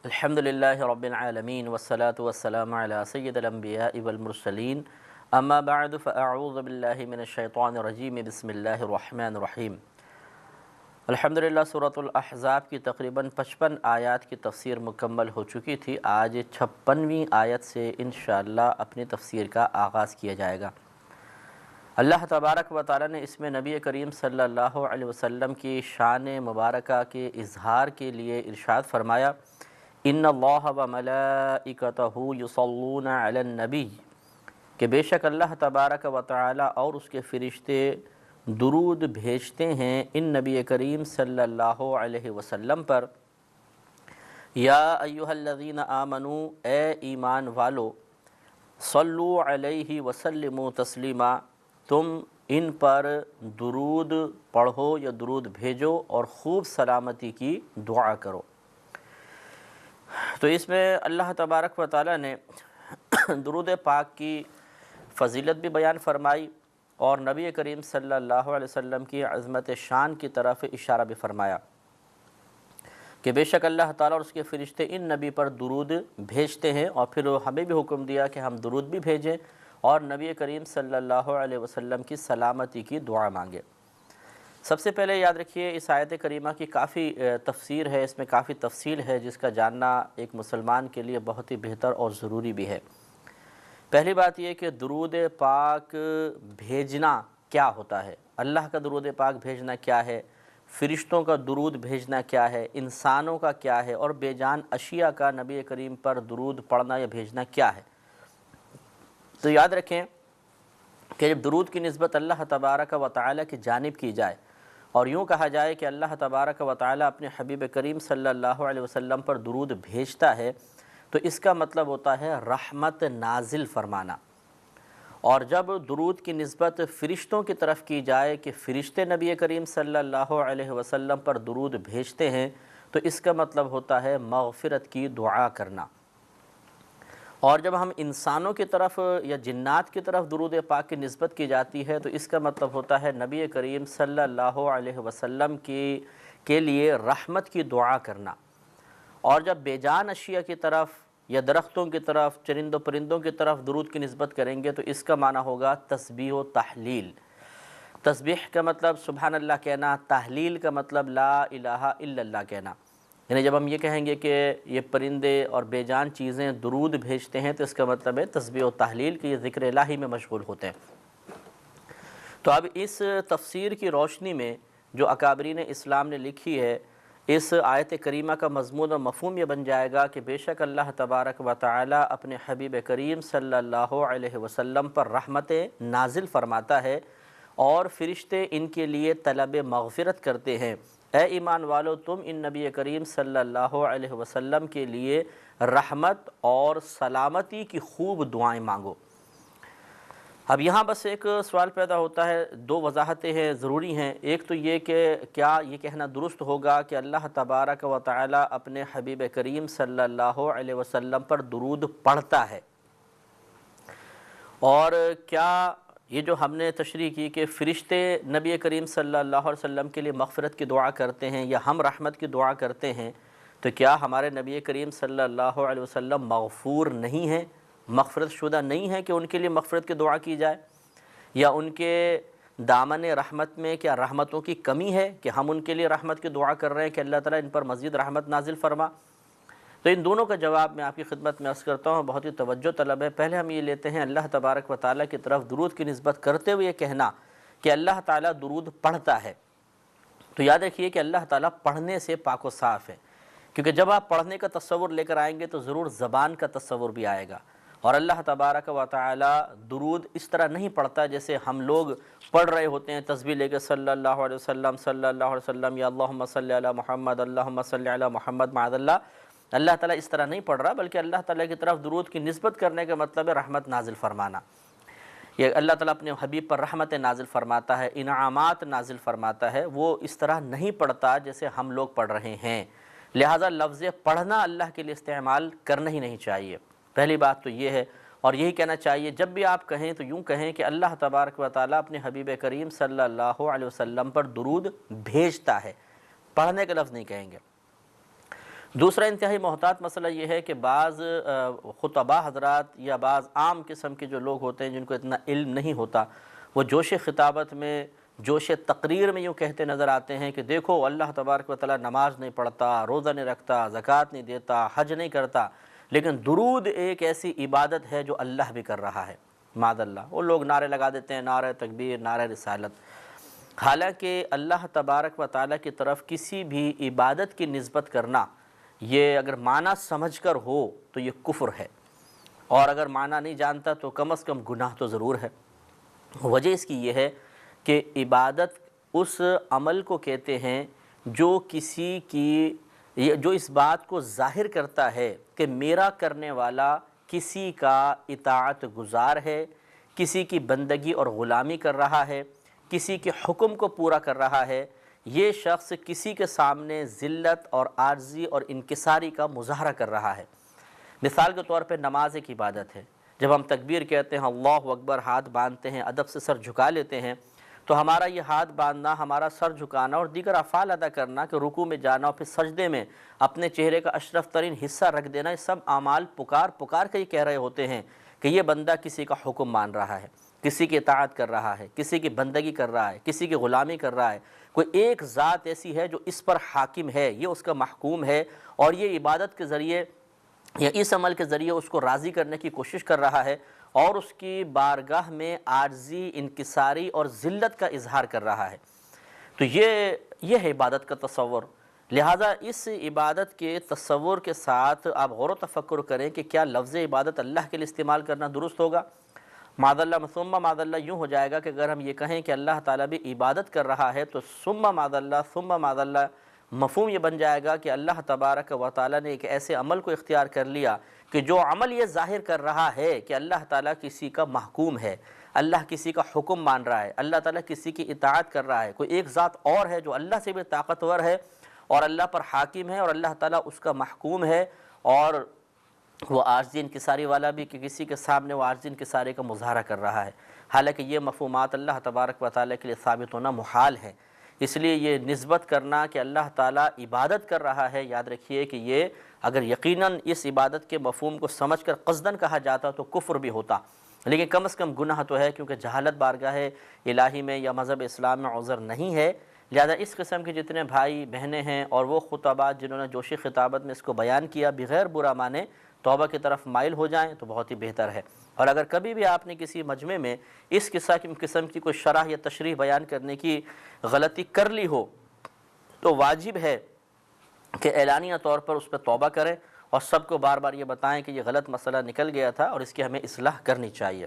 Speaker 2: الحمدللہ رب العالمین والصلاة والسلام علی سید الانبیاء والمرسلین اما بعد فاعوذ باللہ من الشیطان الرجیم بسم اللہ الرحمن الرحیم۔ الحمدللہ سورۃ الاحزاب کی تقریباً 55 آیات کی تفسیر مکمل ہو چکی تھی۔ آج 56ویں آیت سے انشاءاللہ اپنی تفسیر کا آغاز کیا جائے گا۔ اللہ تبارک و تعالی نے اس میں نبی کریم صلی اللہ علیہ وسلم کی شان مبارکہ کے اظہار کے لیے ارشاد فرمایا، ان اللہ و ملائکتہ یصلون علی النبی، کہ بے شک اللہ تبارک و تعالی اور اس کے فرشتے درود بھیجتے ہیں ان نبی کریم صلی اللہ علیہ وسلم پر۔ یا ایہا الذین آمنوا، اے ایمان والو، صلو علیہ وسلموا تسلیما، تم ان پر درود پڑھو یا درود بھیجو اور خوب سلامتی کی دعا کرو۔ تو اس میں اللہ تبارک و تعالی نے درود پاک کی فضیلت بھی بیان فرمائی اور نبی کریم صلی اللہ علیہ وسلم کی عظمت شان کی طرف اشارہ بھی فرمایا کہ بے شک اللہ تعالیٰ اور اس کے فرشتے ان نبی پر درود بھیجتے ہیں، اور پھر ہمیں بھی حکم دیا کہ ہم درود بھی بھیجیں اور نبی کریم صلی اللہ علیہ وسلم کی سلامتی کی دعا مانگیں۔ سب سے پہلے یاد رکھیے اس آیت کریمہ کی کافی تفسیر ہے، اس میں کافی تفصیل ہے جس کا جاننا ایک مسلمان کے لیے بہت ہی بہتر اور ضروری بھی ہے۔ پہلی بات یہ کہ درود پاک بھیجنا کیا ہوتا ہے، اللہ کا درود پاک بھیجنا کیا ہے، فرشتوں کا درود بھیجنا کیا ہے، انسانوں کا کیا ہے، اور بے جان اشیاء کا نبی کریم پر درود پڑھنا یا بھیجنا کیا ہے۔ تو یاد رکھیں کہ جب درود کی نسبت اللہ تبارک و تعالی کی جانب کی جائے اور یوں کہا جائے کہ اللہ تبارک و تعالی اپنے حبیب کریم صلی اللہ علیہ وسلم پر درود بھیجتا ہے، تو اس کا مطلب ہوتا ہے رحمت نازل فرمانا۔ اور جب درود کی نسبت فرشتوں کی طرف کی جائے کہ فرشتے نبی کریم صلی اللہ علیہ وسلم پر درود بھیجتے ہیں، تو اس کا مطلب ہوتا ہے مغفرت کی دعا کرنا۔ اور جب ہم انسانوں کی طرف یا جنات کی طرف درود پاک کی نسبت کی جاتی ہے، تو اس کا مطلب ہوتا ہے نبی کریم صلی اللہ علیہ وسلم کے لیے رحمت کی دعا کرنا۔ اور جب بے جان اشیاء کی طرف یا درختوں کی طرف، چرندوں پرندوں کی طرف درود کی نسبت کریں گے تو اس کا معنی ہوگا تسبیح و تحلیل۔ تسبیح کا مطلب سبحان اللہ کہنا، تحلیل کا مطلب لا الہ الا اللہ کہنا۔ یعنی جب ہم یہ کہیں گے کہ یہ پرندے اور بے جان چیزیں درود بھیجتے ہیں تو اس کا مطلب ہے تسبیح و تحلیل کہ یہ ذکر الہی میں مشغول ہوتے ہیں۔ تو اب اس تفسیر کی روشنی میں جو اکابرین اسلام نے لکھی ہے، اس آیت کریمہ کا مضمون و مفہوم یہ بن جائے گا کہ بے شک اللہ تبارک و تعالی اپنے حبیب کریم صلی اللہ علیہ وسلم پر رحمتیں نازل فرماتا ہے اور فرشتے ان کے لیے طلب مغفرت کرتے ہیں۔ اے ایمان والو، تم ان نبی کریم صلی اللہ علیہ وسلم کے لیے رحمت اور سلامتی کی خوب دعائیں مانگو۔ اب یہاں بس ایک سوال پیدا ہوتا ہے، دو وضاحتیں ہیں ضروری ہیں۔ ایک تو یہ کہ کیا یہ کہنا درست ہوگا کہ اللہ تبارک و تعالی اپنے حبیب کریم صلی اللہ علیہ وسلم پر درود پڑھتا ہے، اور کیا یہ جو ہم نے تشریح کی کہ فرشتے نبی کریم صلی اللہ علیہ وسلم کے لیے مغفرت کی دعا کرتے ہیں یا ہم رحمت کی دعا کرتے ہیں، تو کیا ہمارے نبی کریم صلی اللہ علیہ وسلم مغفور نہیں ہیں، مغفرت شدہ نہیں ہیں کہ ان کے لیے مغفرت کی دعا کی جائے، یا ان کے دامن رحمت میں کیا رحمتوں کی کمی ہے کہ ہم ان کے لیے رحمت کی دعا کر رہے ہیں کہ اللہ تعالیٰ ان پر مزید رحمت نازل فرما؟ تو ان دونوں کا جواب میں آپ کی خدمت میں عرض کرتا ہوں، بہت ہی توجہ طلب ہے۔ پہلے ہم یہ لیتے ہیں اللہ تبارک و تعالیٰ کی طرف درود کی نسبت کرتے ہوئے یہ کہنا کہ اللہ تعالیٰ درود پڑھتا ہے، تو یاد رکھیے کہ اللہ تعالیٰ پڑھنے سے پاک و صاف ہے، کیونکہ جب آپ پڑھنے کا تصور لے کر آئیں گے تو ضرور زبان کا تصور بھی آئے گا، اور اللہ تبارک و تعالیٰ درود اس طرح نہیں پڑھتا جیسے ہم لوگ پڑھ رہے ہوتے ہیں تسبیح لے کے صلی اللہ علیہ وسلم صلی اللہ علیہ وسلم یا اللہم صلی علی محمد اللہم صلی علی محمد معاذ اللہ۔ اللہ تعالیٰ اس طرح نہیں پڑھ رہا، بلکہ اللہ تعالیٰ کی طرف درود کی نسبت کرنے کا مطلب ہے رحمت نازل فرمانا۔ یہ اللہ تعالیٰ اپنے حبیب پر رحمت نازل فرماتا ہے، انعامات نازل فرماتا ہے، وہ اس طرح نہیں پڑھتا جیسے ہم لوگ پڑھ رہے ہیں۔ لہٰذا لفظ پڑھنا اللہ کے لیے استعمال کرنا ہی نہیں چاہیے، پہلی بات تو یہ ہے۔ اور یہی کہنا چاہیے جب بھی آپ کہیں تو یوں کہیں کہ اللہ تبارک و تعالیٰ اپنے حبیب کریم صلی اللہ علیہ وسلم پر درود بھیجتا ہے، پڑھنے کا لفظ نہیں کہیں گے۔ دوسرا انتہائی محتاط مسئلہ یہ ہے کہ بعض خطباء حضرات یا بعض عام قسم کے جو لوگ ہوتے ہیں جن کو اتنا علم نہیں ہوتا، وہ جوش خطابت میں، جوش تقریر میں یوں کہتے نظر آتے ہیں کہ دیکھو اللہ تبارک و تعالیٰ نماز نہیں پڑھتا، روزہ نہیں رکھتا، زکوٰۃ نہیں دیتا، حج نہیں کرتا، لیکن درود ایک ایسی عبادت ہے جو اللہ بھی کر رہا ہے۔ معاذ اللہ، وہ لوگ نعرے لگا دیتے ہیں، نعرہ تکبیر، نعرہ رسالت۔ حالانکہ اللہ تبارک و تعالیٰ کی طرف کسی بھی عبادت کی نسبت کرنا، یہ اگر معنی سمجھ کر ہو تو یہ کفر ہے، اور اگر معنی نہیں جانتا تو کم از کم گناہ تو ضرور ہے۔ وجہ اس کی یہ ہے کہ عبادت اس عمل کو کہتے ہیں جو کسی کی، جو اس بات کو ظاہر کرتا ہے کہ میرا کرنے والا کسی کا اطاعت گزار ہے، کسی کی بندگی اور غلامی کر رہا ہے، کسی کے حکم کو پورا کر رہا ہے، یہ شخص کسی کے سامنے ذلت اور عاجزی اور انکساری کا مظاہرہ کر رہا ہے۔ مثال کے طور پہ نماز ایک عبادت ہے۔ جب ہم تکبیر کہتے ہیں، اللہ اکبر، ہاتھ باندھتے ہیں، ادب سے سر جھکا لیتے ہیں، تو ہمارا یہ ہاتھ باندھنا، ہمارا سر جھکانا اور دیگر افعال ادا کرنا کہ رکوع میں جانا اور پھر سجدے میں اپنے چہرے کا اشرف ترین حصہ رکھ دینا، یہ سب اعمال پکار پکار کے ہی کہہ رہے ہوتے ہیں کہ یہ بندہ کسی کا حکم مان رہا ہے، کسی کی اطاعت کر رہا ہے، کسی کی بندگی کر رہا ہے، کسی کی غلامی کر رہا ہے۔ کوئی ایک ذات ایسی ہے جو اس پر حاکم ہے، یہ اس کا محکوم ہے، اور یہ عبادت کے ذریعے یا اس عمل کے ذریعے اس کو راضی کرنے کی کوشش کر رہا ہے، اور اس کی بارگاہ میں عاجزی، انکساری اور ذلت کا اظہار کر رہا ہے۔ تو یہ ہے عبادت کا تصور۔ لہٰذا اس عبادت کے تصور کے ساتھ آپ غور و تفکر کریں کہ کیا لفظ عبادت اللہ کے لیے استعمال کرنا درست ہوگا؟ معاذ اللہ ثم معاذ اللہ یوں ہو جائے گا کہ اگر ہم یہ کہیں کہ اللہ تعالیٰ بھی عبادت کر رہا ہے تو ثم معاذ اللہ مفہوم یہ بن جائے گا کہ اللہ تبارک و تعالیٰ نے ایک ایسے عمل کو اختیار کر لیا کہ جو عمل یہ ظاہر کر رہا ہے کہ اللہ تعالیٰ کسی کا محکوم ہے، اللہ کسی کا حکم مان رہا ہے، اللہ تعالیٰ کسی کی اطاعت کر رہا ہے۔ کوئی ایک ذات اور ہے جو اللہ سے بھی طاقتور ہے اور اللہ پر حاکم ہے، اور اللہ تعالیٰ اس کا محکوم ہے، اور وہ عاجزی انکساری والا بھی کہ کسی کے سامنے وہ عاجزی انکساری کا مظاہرہ کر رہا ہے۔ حالانکہ یہ مفہومات اللہ تبارک و تعالیٰ کے لیے ثابت ہونا محال ہے۔ اس لیے یہ نسبت کرنا کہ اللہ تعالیٰ عبادت کر رہا ہے، یاد رکھیے کہ یہ اگر یقیناً اس عبادت کے مفہوم کو سمجھ کر قصداً کہا جاتا تو کفر بھی ہوتا، لیکن کم از کم گناہ تو ہے، کیونکہ جہالت بارگاہ الہی میں یا مذہب اسلام میں عذر نہیں ہے۔ لہذا اس قسم کے جتنے بھائی بہنیں ہیں اور وہ خطباء جنہوں نے جوشی خطابت میں اس کو بیان کیا، بغیر برا مانے توبہ کی طرف مائل ہو جائیں تو بہت ہی بہتر ہے۔ اور اگر کبھی بھی آپ نے کسی مجمع میں اس قسم کی کوئی شرح یا تشریح بیان کرنے کی غلطی کر لی ہو تو واجب ہے کہ اعلانیہ طور پر اس پہ توبہ کریں اور سب کو بار بار یہ بتائیں کہ یہ غلط مسئلہ نکل گیا تھا اور اس کی ہمیں اصلاح کرنی چاہیے۔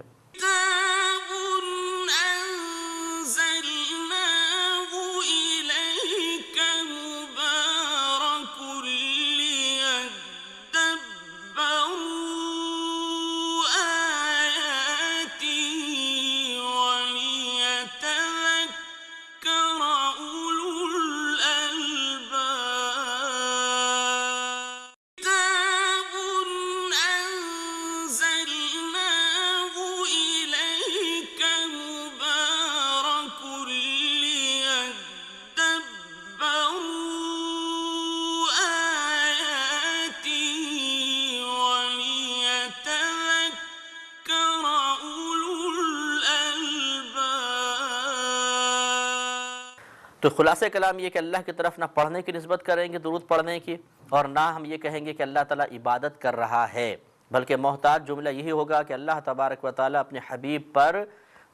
Speaker 2: تو خلاصہ کلام یہ کہ اللہ کی طرف نہ پڑھنے کی نسبت کریں گے درود پڑھنے کی، اور نہ ہم یہ کہیں گے کہ اللہ تعالیٰ عبادت کر رہا ہے، بلکہ محتاط جملہ یہی ہوگا کہ اللہ تبارک و تعالیٰ اپنے حبیب پر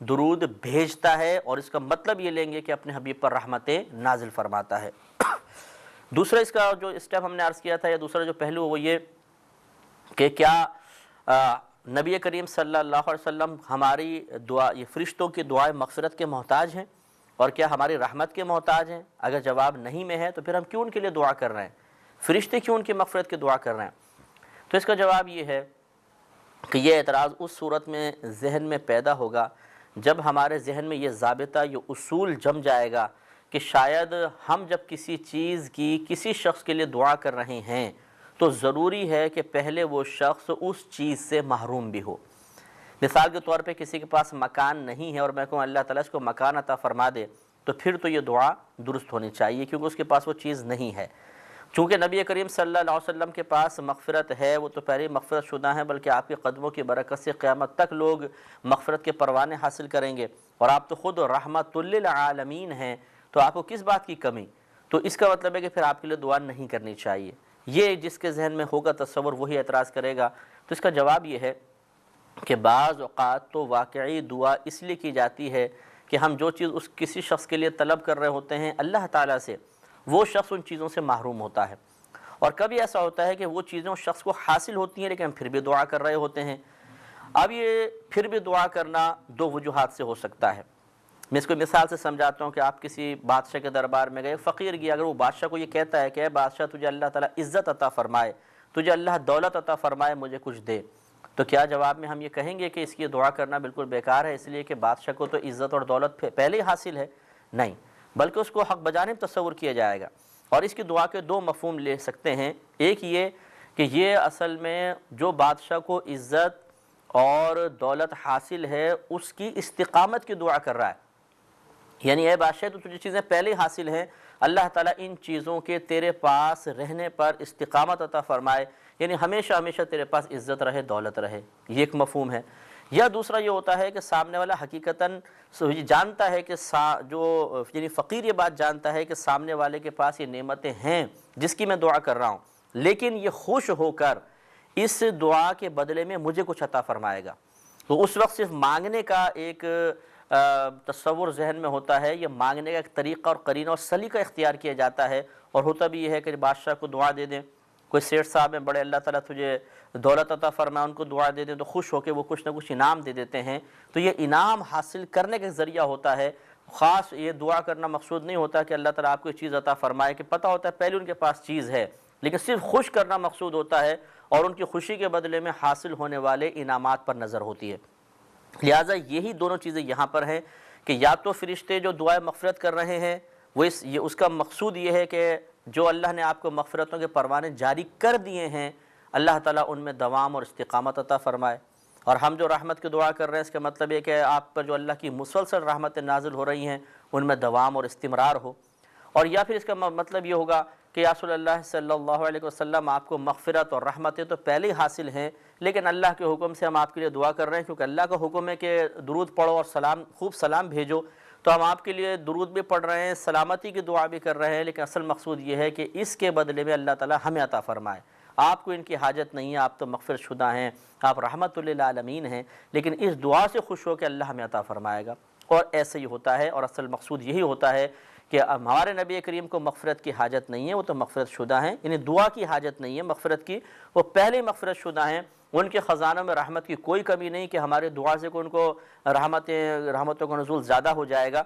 Speaker 2: درود بھیجتا ہے، اور اس کا مطلب یہ لیں گے کہ اپنے حبیب پر رحمتیں نازل فرماتا ہے۔ دوسرا اس کا جو اسٹیپ ہم نے عرض کیا تھا، یا دوسرا جو پہلو وہ یہ کہ کیا نبی کریم صلی اللہ علیہ وسلم ہماری دعا، یہ فرشتوں کی دعائیں مغفرت کے محتاج ہیں، اور کیا ہماری رحمت کے محتاج ہیں؟ اگر جواب نہیں میں ہے تو پھر ہم کیوں ان کے لیے دعا کر رہے ہیں؟ فرشتے کیوں ان کی مغفرت کی دعا کر رہے ہیں؟ تو اس کا جواب یہ ہے کہ یہ اعتراض اس صورت میں ذہن میں پیدا ہوگا جب ہمارے ذہن میں یہ ضابطہ، یہ اصول جم جائے گا کہ شاید ہم جب کسی چیز کی کسی شخص کے لیے دعا کر رہے ہیں تو ضروری ہے کہ پہلے وہ شخص اس چیز سے محروم بھی ہو۔ مثال کے طور پہ کسی کے پاس مکان نہیں ہے اور میں کہوں اللہ تعالیٰ اس کو مکان عطا فرما دے، تو پھر تو یہ دعا درست ہونی چاہیے کیونکہ اس کے پاس وہ چیز نہیں ہے۔ چونکہ نبی کریم صلی اللہ علیہ وسلم کے پاس مغفرت ہے، وہ تو پہلے مغفرت شدہ ہیں، بلکہ آپ کے قدموں کی برکت سے قیامت تک لوگ مغفرت کے پروانے حاصل کریں گے، اور آپ تو خود رحمت للعالمین ہیں، تو آپ کو کس بات کی کمی؟ تو اس کا مطلب ہے کہ پھر آپ کے لیے دعا نہیں کرنی چاہیے۔ یہ جس کے ذہن میں ہوگا تصور وہی اعتراض کرے گا۔ تو اس کا جواب یہ ہے کہ بعض اوقات تو واقعی دعا اس لیے کی جاتی ہے کہ ہم جو چیز اس کسی شخص کے لیے طلب کر رہے ہوتے ہیں اللہ تعالیٰ سے، وہ شخص ان چیزوں سے محروم ہوتا ہے، اور کبھی ایسا ہوتا ہے کہ وہ چیزیں اس شخص کو حاصل ہوتی ہیں لیکن ہم پھر بھی دعا کر رہے ہوتے ہیں۔ اب یہ پھر بھی دعا کرنا دو وجوہات سے ہو سکتا ہے۔ میں اس کو مثال سے سمجھاتا ہوں کہ آپ کسی بادشاہ کے دربار میں گئے، فقیر گیا، اگر وہ بادشاہ کو یہ کہتا ہے کہ اے بادشاہ تجھے اللہ تعالیٰ عزت عطا فرمائے، تجھے اللہ دولت عطا فرمائے، مجھے کچھ دے، تو کیا جواب میں ہم یہ کہیں گے کہ اس کی دعا کرنا بالکل بیکار ہے اس لیے کہ بادشاہ کو تو عزت اور دولت پہلے ہی حاصل ہے؟ نہیں، بلکہ اس کو حق بجانب تصور کیا جائے گا۔ اور اس کی دعا کے دو مفہوم لے سکتے ہیں۔ ایک یہ کہ یہ اصل میں جو بادشاہ کو عزت اور دولت حاصل ہے اس کی استقامت کی دعا کر رہا ہے، یعنی اے بادشاہ تو تجھے چیزیں پہلے ہی حاصل ہیں، اللہ تعالیٰ ان چیزوں کے تیرے پاس رہنے پر استقامت عطا فرمائے، یعنی ہمیشہ ہمیشہ تیرے پاس عزت رہے، دولت رہے، یہ ایک مفہوم ہے۔ یا دوسرا یہ ہوتا ہے کہ سامنے والا حقیقتاً جانتا ہے کہ یعنی فقیر یہ بات جانتا ہے کہ سامنے والے کے پاس یہ نعمتیں ہیں جس کی میں دعا کر رہا ہوں، لیکن یہ خوش ہو کر اس دعا کے بدلے میں مجھے کچھ عطا فرمائے گا، تو اس وقت صرف مانگنے کا ایک تصور ذہن میں ہوتا ہے، یہ مانگنے کا ایک طریقہ اور قرینہ اور سلیقہ اختیار کیا جاتا ہے، اور ہوتا بھی یہ ہے کہ بادشاہ کو دعا دے دیں، کوئی سیٹھ صاحب ہیں بڑے، اللہ تعالیٰ تجھے دولت عطا فرمائے، ان کو دعا دے دیں تو خوش ہو کے وہ کچھ نہ کچھ انعام دے دیتے ہیں، تو یہ انعام حاصل کرنے کا ذریعہ ہوتا ہے، خاص یہ دعا کرنا مقصود نہیں ہوتا کہ اللہ تعالیٰ آپ کو یہ چیز عطا فرمائے، کہ پتہ ہوتا ہے پہلے ان کے پاس چیز ہے، لیکن صرف خوش کرنا مقصود ہوتا ہے، اور ان کی خوشی کے بدلے میں حاصل ہونے والے انعامات پر نظر ہوتی ہے۔ لہٰذا یہی دونوں چیزیں یہاں پر ہیں کہ یا تو فرشتے جو دعائے مغفرت کر رہے ہیں وہ اس کا مقصود یہ ہے کہ جو اللہ نے آپ کو مغفرتوں کے پروانے جاری کر دیے ہیں اللہ تعالیٰ ان میں دوام اور استقامت عطا فرمائے، اور ہم جو رحمت کی دعا کر رہے ہیں اس کا مطلب یہ کہ آپ پر جو اللہ کی مسلسل رحمتیں نازل ہو رہی ہیں ان میں دوام اور استمرار ہو، اور یا پھر اس کا مطلب یہ ہوگا کہ یا رسول اللہ صلی اللہ علیہ وسلم آپ کو مغفرت اور رحمتیں تو پہلے ہی حاصل ہیں، لیکن اللہ کے حکم سے ہم آپ کے لیے دعا کر رہے ہیں، کیونکہ اللہ کا حکم ہے کہ درود پڑھو اور خوب سلام بھیجو، تو ہم آپ کے لیے درود بھی پڑھ رہے ہیں، سلامتی کی دعا بھی کر رہے ہیں، لیکن اصل مقصود یہ ہے کہ اس کے بدلے میں اللہ تعالیٰ ہمیں عطا فرمائے۔ آپ کو ان کی حاجت نہیں ہے، آپ تو مغفرت شدہ ہیں، آپ رحمت للعالمین ہیں، لیکن اس دعا سے خوش ہو کہ اللہ ہمیں عطا فرمائے گا، اور ایسے ہی ہوتا ہے، اور اصل مقصود یہی ہوتا ہے کہ ہمارے نبی کریم کو مغفرت کی حاجت نہیں ہے، وہ تو مغفرت شدہ ہیں، یعنی دعا کی حاجت نہیں ہے مغفرت کی، وہ پہلے ہی مغفرت شدہ ہیں، ان کے خزانوں میں رحمت کی کوئی کمی نہیں کہ ہمارے دعا سے ان کو رحمتوں کا نزول زیادہ ہو جائے گا،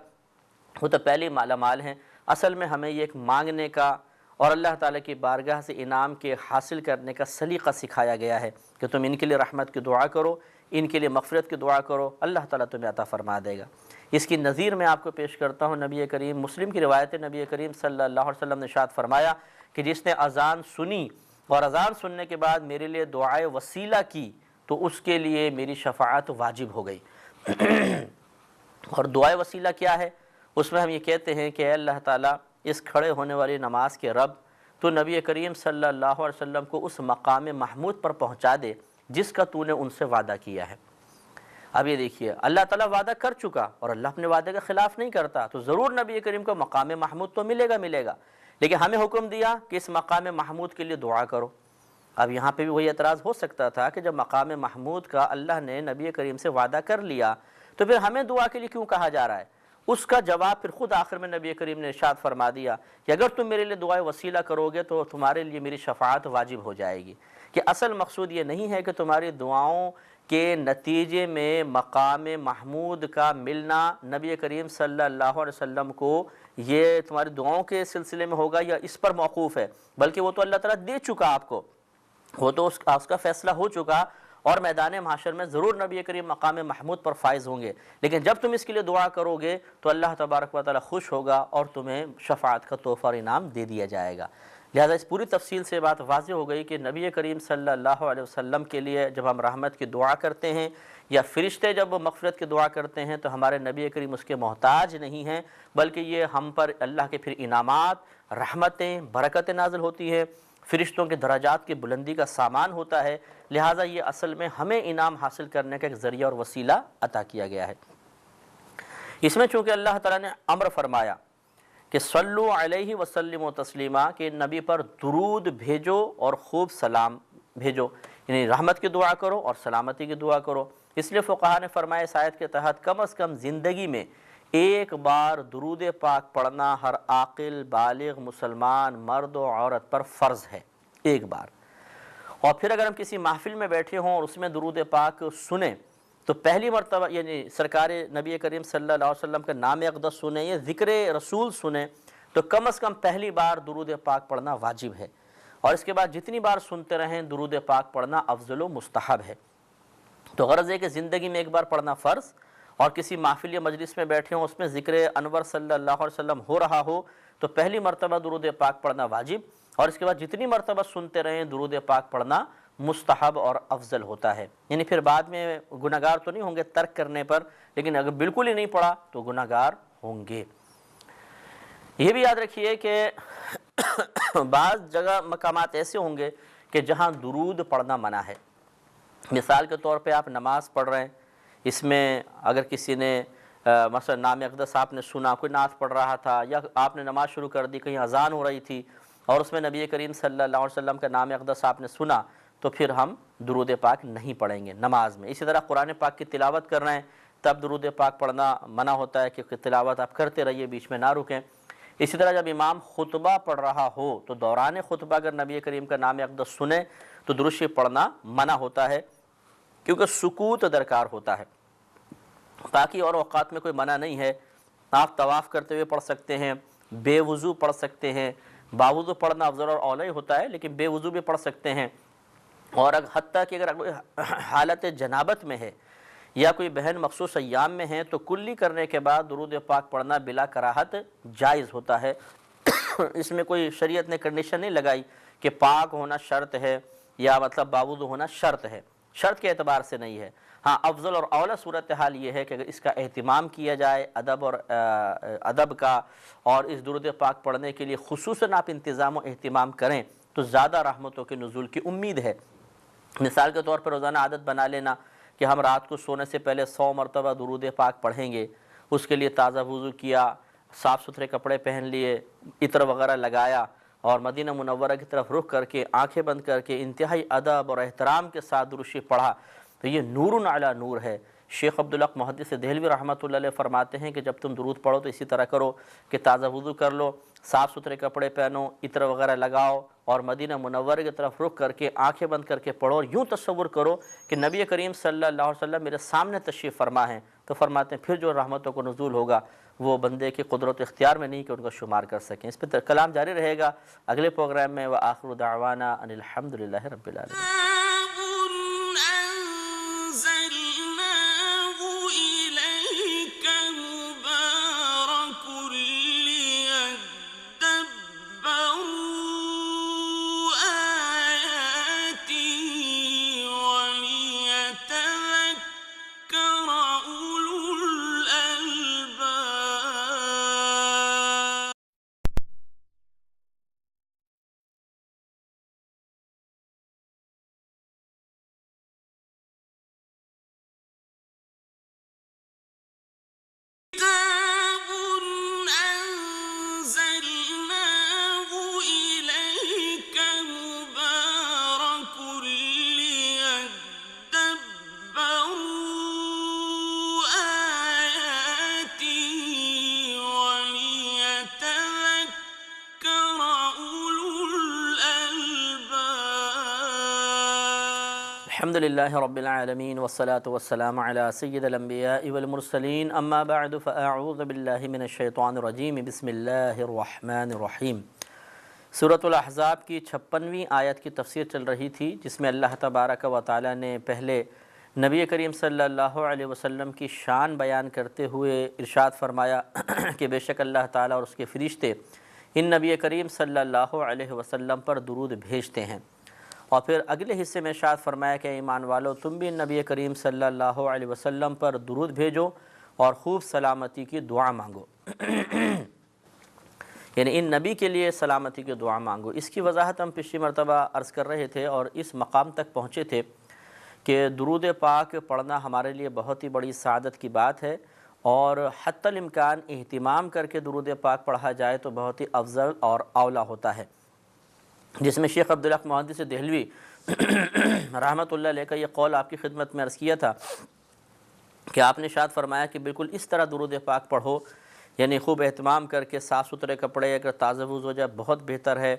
Speaker 2: وہ تو پہلے ہی مالا مال ہیں۔ اصل میں ہمیں یہ ایک مانگنے کا اور اللہ تعالیٰ کی بارگاہ سے انعام کے حاصل کرنے کا سلیقہ سکھایا گیا ہے کہ تم ان کے لیے رحمت کی دعا کرو، ان کے لیے مغفرت کی دعا کرو، اللہ تعالیٰ تمہیں عطا فرما دے گا۔ اس کی نظیر میں آپ کو پیش کرتا ہوں نبی کریم، مسلم کی روایت ہے، نبی کریم صلی اللہ علیہ وسلم نے ارشاد فرمایا کہ جس نے اذان سنی اور اذان سننے کے بعد میرے لیے دعائے وسیلہ کی تو اس کے لیے میری شفاعت واجب ہو گئی۔ اور دعائے وسیلہ کیا ہے؟ اس میں ہم یہ کہتے ہیں کہ اے اللہ تعالیٰ اس کھڑے ہونے والی نماز کے رب، تو نبی کریم صلی اللہ علیہ وسلم کو اس مقام محمود پر پہنچا دے جس کا تو نے ان سے وعدہ کیا ہے۔ اب یہ دیکھیے اللہ تعالیٰ وعدہ کر چکا اور اللہ اپنے وعدے کا خلاف نہیں کرتا، تو ضرور نبی کریم کو مقام محمود تو ملے گا، لیکن ہمیں حکم دیا کہ اس مقام محمود کے لیے دعا کرو۔ اب یہاں پہ بھی وہی اعتراض ہو سکتا تھا کہ جب مقام محمود کا اللہ نے نبی کریم سے وعدہ کر لیا تو پھر ہمیں دعا کے لیے کیوں کہا جا رہا ہے؟ اس کا جواب پھر خود آخر میں نبی کریم نے ارشاد فرما دیا کہ اگر تم میرے لیے دعائے وسیلہ کرو گے تو تمہارے لیے میری شفاعت واجب ہو جائے گی، کہ اصل مقصود یہ نہیں ہے کہ تمہاری دعاؤں کے نتیجے میں مقام محمود کا ملنا نبی کریم صلی اللہ علیہ وسلم کو یہ تمہاری دعاؤں کے سلسلے میں ہوگا یا اس پر موقوف ہے، بلکہ وہ تو اللہ تعالیٰ دے چکا آپ کو، وہ تو اس کا فیصلہ ہو چکا، اور میدان محشر میں ضرور نبی کریم مقام محمود پر فائز ہوں گے، لیکن جب تم اس کے لیے دعا کرو گے تو اللہ تبارک و تعالیٰ خوش ہوگا اور تمہیں شفاعت کا تحفہ اور انعام دے دیا جائے گا۔ لہذا اس پوری تفصیل سے بات واضح ہو گئی کہ نبی کریم صلی اللہ علیہ وسلم کے لیے جب ہم رحمت کی دعا کرتے ہیں یا فرشتے جب مغفرت کی دعا کرتے ہیں تو ہمارے نبی کریم اس کے محتاج نہیں ہیں، بلکہ یہ ہم پر اللہ کے پھر انعامات رحمتیں، برکتیں نازل ہوتی ہیں، فرشتوں کے درجات کی بلندی کا سامان ہوتا ہے، لہٰذا یہ اصل میں ہمیں انعام حاصل کرنے کا ایک ذریعہ اور وسیلہ عطا کیا گیا ہے۔ اس میں چونکہ اللہ تعالیٰ نے امر فرمایا کہ صلو علیہ وسلم و تسلیما، کہ نبی پر درود بھیجو اور خوب سلام بھیجو، یعنی رحمت کی دعا کرو اور سلامتی کی دعا کرو۔ اس لیے فقہا نے فرمایا اس آیت کے تحت کم از کم زندگی میں ایک بار درود پاک پڑھنا ہر عاقل بالغ مسلمان مرد و عورت پر فرض ہے، ایک بار۔ اور پھر اگر ہم کسی محفل میں بیٹھے ہوں اور اس میں درود پاک سنیں تو پہلی مرتبہ یعنی سرکار نبی کریم صلی اللہ علیہ وسلم کا نام اقدس سنیں یا ذکر رسول سنیں تو کم از کم پہلی بار درود پاک پڑھنا واجب ہے، اور اس کے بعد جتنی بار سنتے رہیں درود پاک پڑھنا افضل و مستحب ہے۔ تو غرض ہے کہ زندگی میں ایک بار پڑھنا فرض، اور کسی محفل یا مجلس میں بیٹھے ہوں اس میں ذکر انور صلی اللہ علیہ وسلم ہو رہا ہو تو پہلی مرتبہ درود پاک پڑھنا واجب، اور اس کے بعد جتنی مرتبہ سنتے رہیں درود پاک پڑھنا مستحب اور افضل ہوتا ہے۔ یعنی پھر بعد میں گناہگار تو نہیں ہوں گے ترک کرنے پر، لیکن اگر بالکل ہی نہیں پڑھا تو گناہگار ہوں گے۔ یہ بھی یاد رکھیے کہ بعض جگہ مقامات ایسے ہوں گے کہ جہاں درود پڑھنا منع ہے۔ مثال کے طور پہ آپ نماز پڑھ رہے ہیں، اس میں اگر کسی نے مثلا نام اقدس آپ نے سنا، کوئی نعت پڑھ رہا تھا، یا آپ نے نماز شروع کر دی، کہیں اذان ہو رہی تھی اور اس میں نبی کریم صلی اللہ علیہ وسلم کا نام اقدس آپ نے سنا، تو پھر ہم درود پاک نہیں پڑھیں گے نماز میں۔ اسی طرح قرآن پاک کی تلاوت کر رہے ہیں تب درود پاک پڑھنا منع ہوتا ہے، کہ تلاوت آپ کرتے رہیے، بیچ میں نہ رکیں۔ اسی طرح جب امام خطبہ پڑھ رہا ہو تو دوران خطبہ اگر نبی کریم کا نام اقدس سنیں تو درود شریف پڑھنا منع ہوتا ہے، کیونکہ سکوت درکار ہوتا ہے۔ باقی اور اوقات میں کوئی منع نہیں ہے، آپ طواف کرتے ہوئے پڑھ سکتے ہیں، بے وضو پڑھ سکتے ہیں، باوضو پڑھنا افضل اور اولیٰ ہوتا ہے لیکن بے وضو بھی پڑھ سکتے ہیں، اور حتیٰ کہ اگر کوئی حالت جنابت میں ہے یا کوئی بہن مخصوص ایام میں ہے تو کلی کرنے کے بعد درود پاک پڑھنا بلا کراہت جائز ہوتا ہے۔ اس میں کوئی شریعت نے کنڈیشن نہیں لگائی کہ پاک ہونا شرط ہے یا مطلب باوضو ہونا شرط ہے، شرط کے اعتبار سے نہیں ہے۔ ہاں افضل اور اولیٰ صورتحال یہ ہے کہ اگر اس کا اہتمام کیا جائے ادب کا، اور اس درود پاک پڑھنے کے لیے خصوصاً آپ انتظام و اہتمام کریں تو زیادہ رحمتوں کے نزول کی امید ہے۔ مثال کے طور پر روزانہ عادت بنا لینا کہ ہم رات کو سونے سے پہلے 100 مرتبہ درود پاک پڑھیں گے، اس کے لیے تازہ وضو کیا، صاف ستھرے کپڑے پہن لیے، عطر وغیرہ لگایا، اور مدینہ منورہ کی طرف رخ کر کے آنکھیں بند کر کے انتہائی ادب اور احترام کے ساتھ درود شریف پڑھا، تو یہ نور علی نور ہے۔ شیخ عبدالحق محدث دہلوی رحمۃ اللہ علیہ فرماتے ہیں کہ جب تم درود پڑھو تو اسی طرح کرو کہ تازہ وضو کر لو، صاف ستھرے کپڑے پہنو، عطر وغیرہ لگاؤ، اور مدینہ منورہ کی طرف رخ کر کے آنکھیں بند کر کے پڑھو، اور یوں تصور کرو کہ نبی کریم صلی اللہ علیہ وسلم میرے سامنے تشریف فرما ہیں۔ تو فرماتے ہیں پھر جو رحمتوں کو نزول ہوگا وہ بندے کی قدرت اختیار میں نہیں کہ ان کا شمار کر سکیں۔ اس پہ کلام جاری رہے گا اگلے پروگرام میں۔ وآخر دعوانا ان الحمد للہ رب العالمین۔ الحمد للہ رب العالمین والصلاة والسلام علی سید الانبیاء والمرسلین، اما بعد فاعوذ باللہ من الشیطان الرجیم، بسم اللہ الرحمن الرحیم۔ سورۃ الاحزاب کی 56ویں آیت کی تفسیر چل رہی تھی، جس میں اللہ تبارک و تعالی نے پہلے نبی کریم صلی اللہ علیہ وسلم کی شان بیان کرتے ہوئے ارشاد فرمایا کہ بے شک اللہ تعالیٰ اور اس کے فرشتے ان نبی کریم صلی اللہ علیہ وسلم پر درود بھیجتے ہیں، اور پھر اگلے حصے میں ارشاد فرمایا کہ ایمان والو تم بھی نبی کریم صلی اللہ علیہ وسلم پر درود بھیجو اور خوب سلامتی کی دعا مانگو۔ یعنی ان نبی کے لیے سلامتی کی دعا مانگو۔ اس کی وضاحت ہم پچھلی مرتبہ عرض کر رہے تھے اور اس مقام تک پہنچے تھے کہ درود پاک پڑھنا ہمارے لیے بہت ہی بڑی سعادت کی بات ہے، اور حتی الامکان اہتمام کر کے درود پاک پڑھا جائے تو بہت ہی افضل اور اولیٰ ہوتا ہے، جس میں شیخ عبدالحق محدث دہلوی رحمۃ اللہ علیہ کا یہ قول آپ کی خدمت میں عرض کیا تھا کہ آپ نے ارشاد فرمایا کہ بالکل اس طرح درود پاک پڑھو، یعنی خوب اہتمام کر کے صاف ستھرے کپڑے، اگر تازہ وضو ہو جائے بہت بہتر ہے،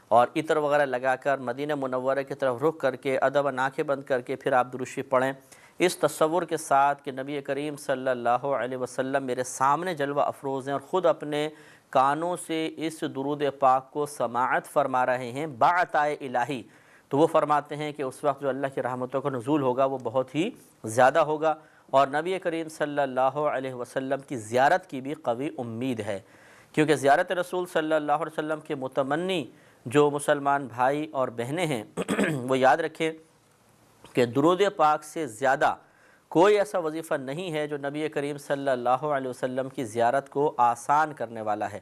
Speaker 2: اور عطر وغیرہ لگا کر مدینہ منورہ کی طرف رخ کر کے ادب آنکھیں بند کر کے پھر آپ درود شریف پڑھیں، اس تصور کے ساتھ کہ نبی کریم صلی اللہ علیہ وسلم میرے سامنے جلوہ افروز ہیں اور خود اپنے کانوں سے اس درود پاک کو سماعت فرما رہے ہیں بعطائے الہی، تو وہ فرماتے ہیں کہ اس وقت جو اللہ کی رحمتوں کا نزول ہوگا وہ بہت ہی زیادہ ہوگا، اور نبی کریم صلی اللہ علیہ وسلم کی زیارت کی بھی قوی امید ہے، کیونکہ زیارت رسول صلی اللہ علیہ وسلم کے متمنی جو مسلمان بھائی اور بہنیں ہیں وہ یاد رکھیں کہ درود پاک سے زیادہ کوئی ایسا وظیفہ نہیں ہے جو نبی کریم صلی اللہ علیہ وسلم کی زیارت کو آسان کرنے والا ہے،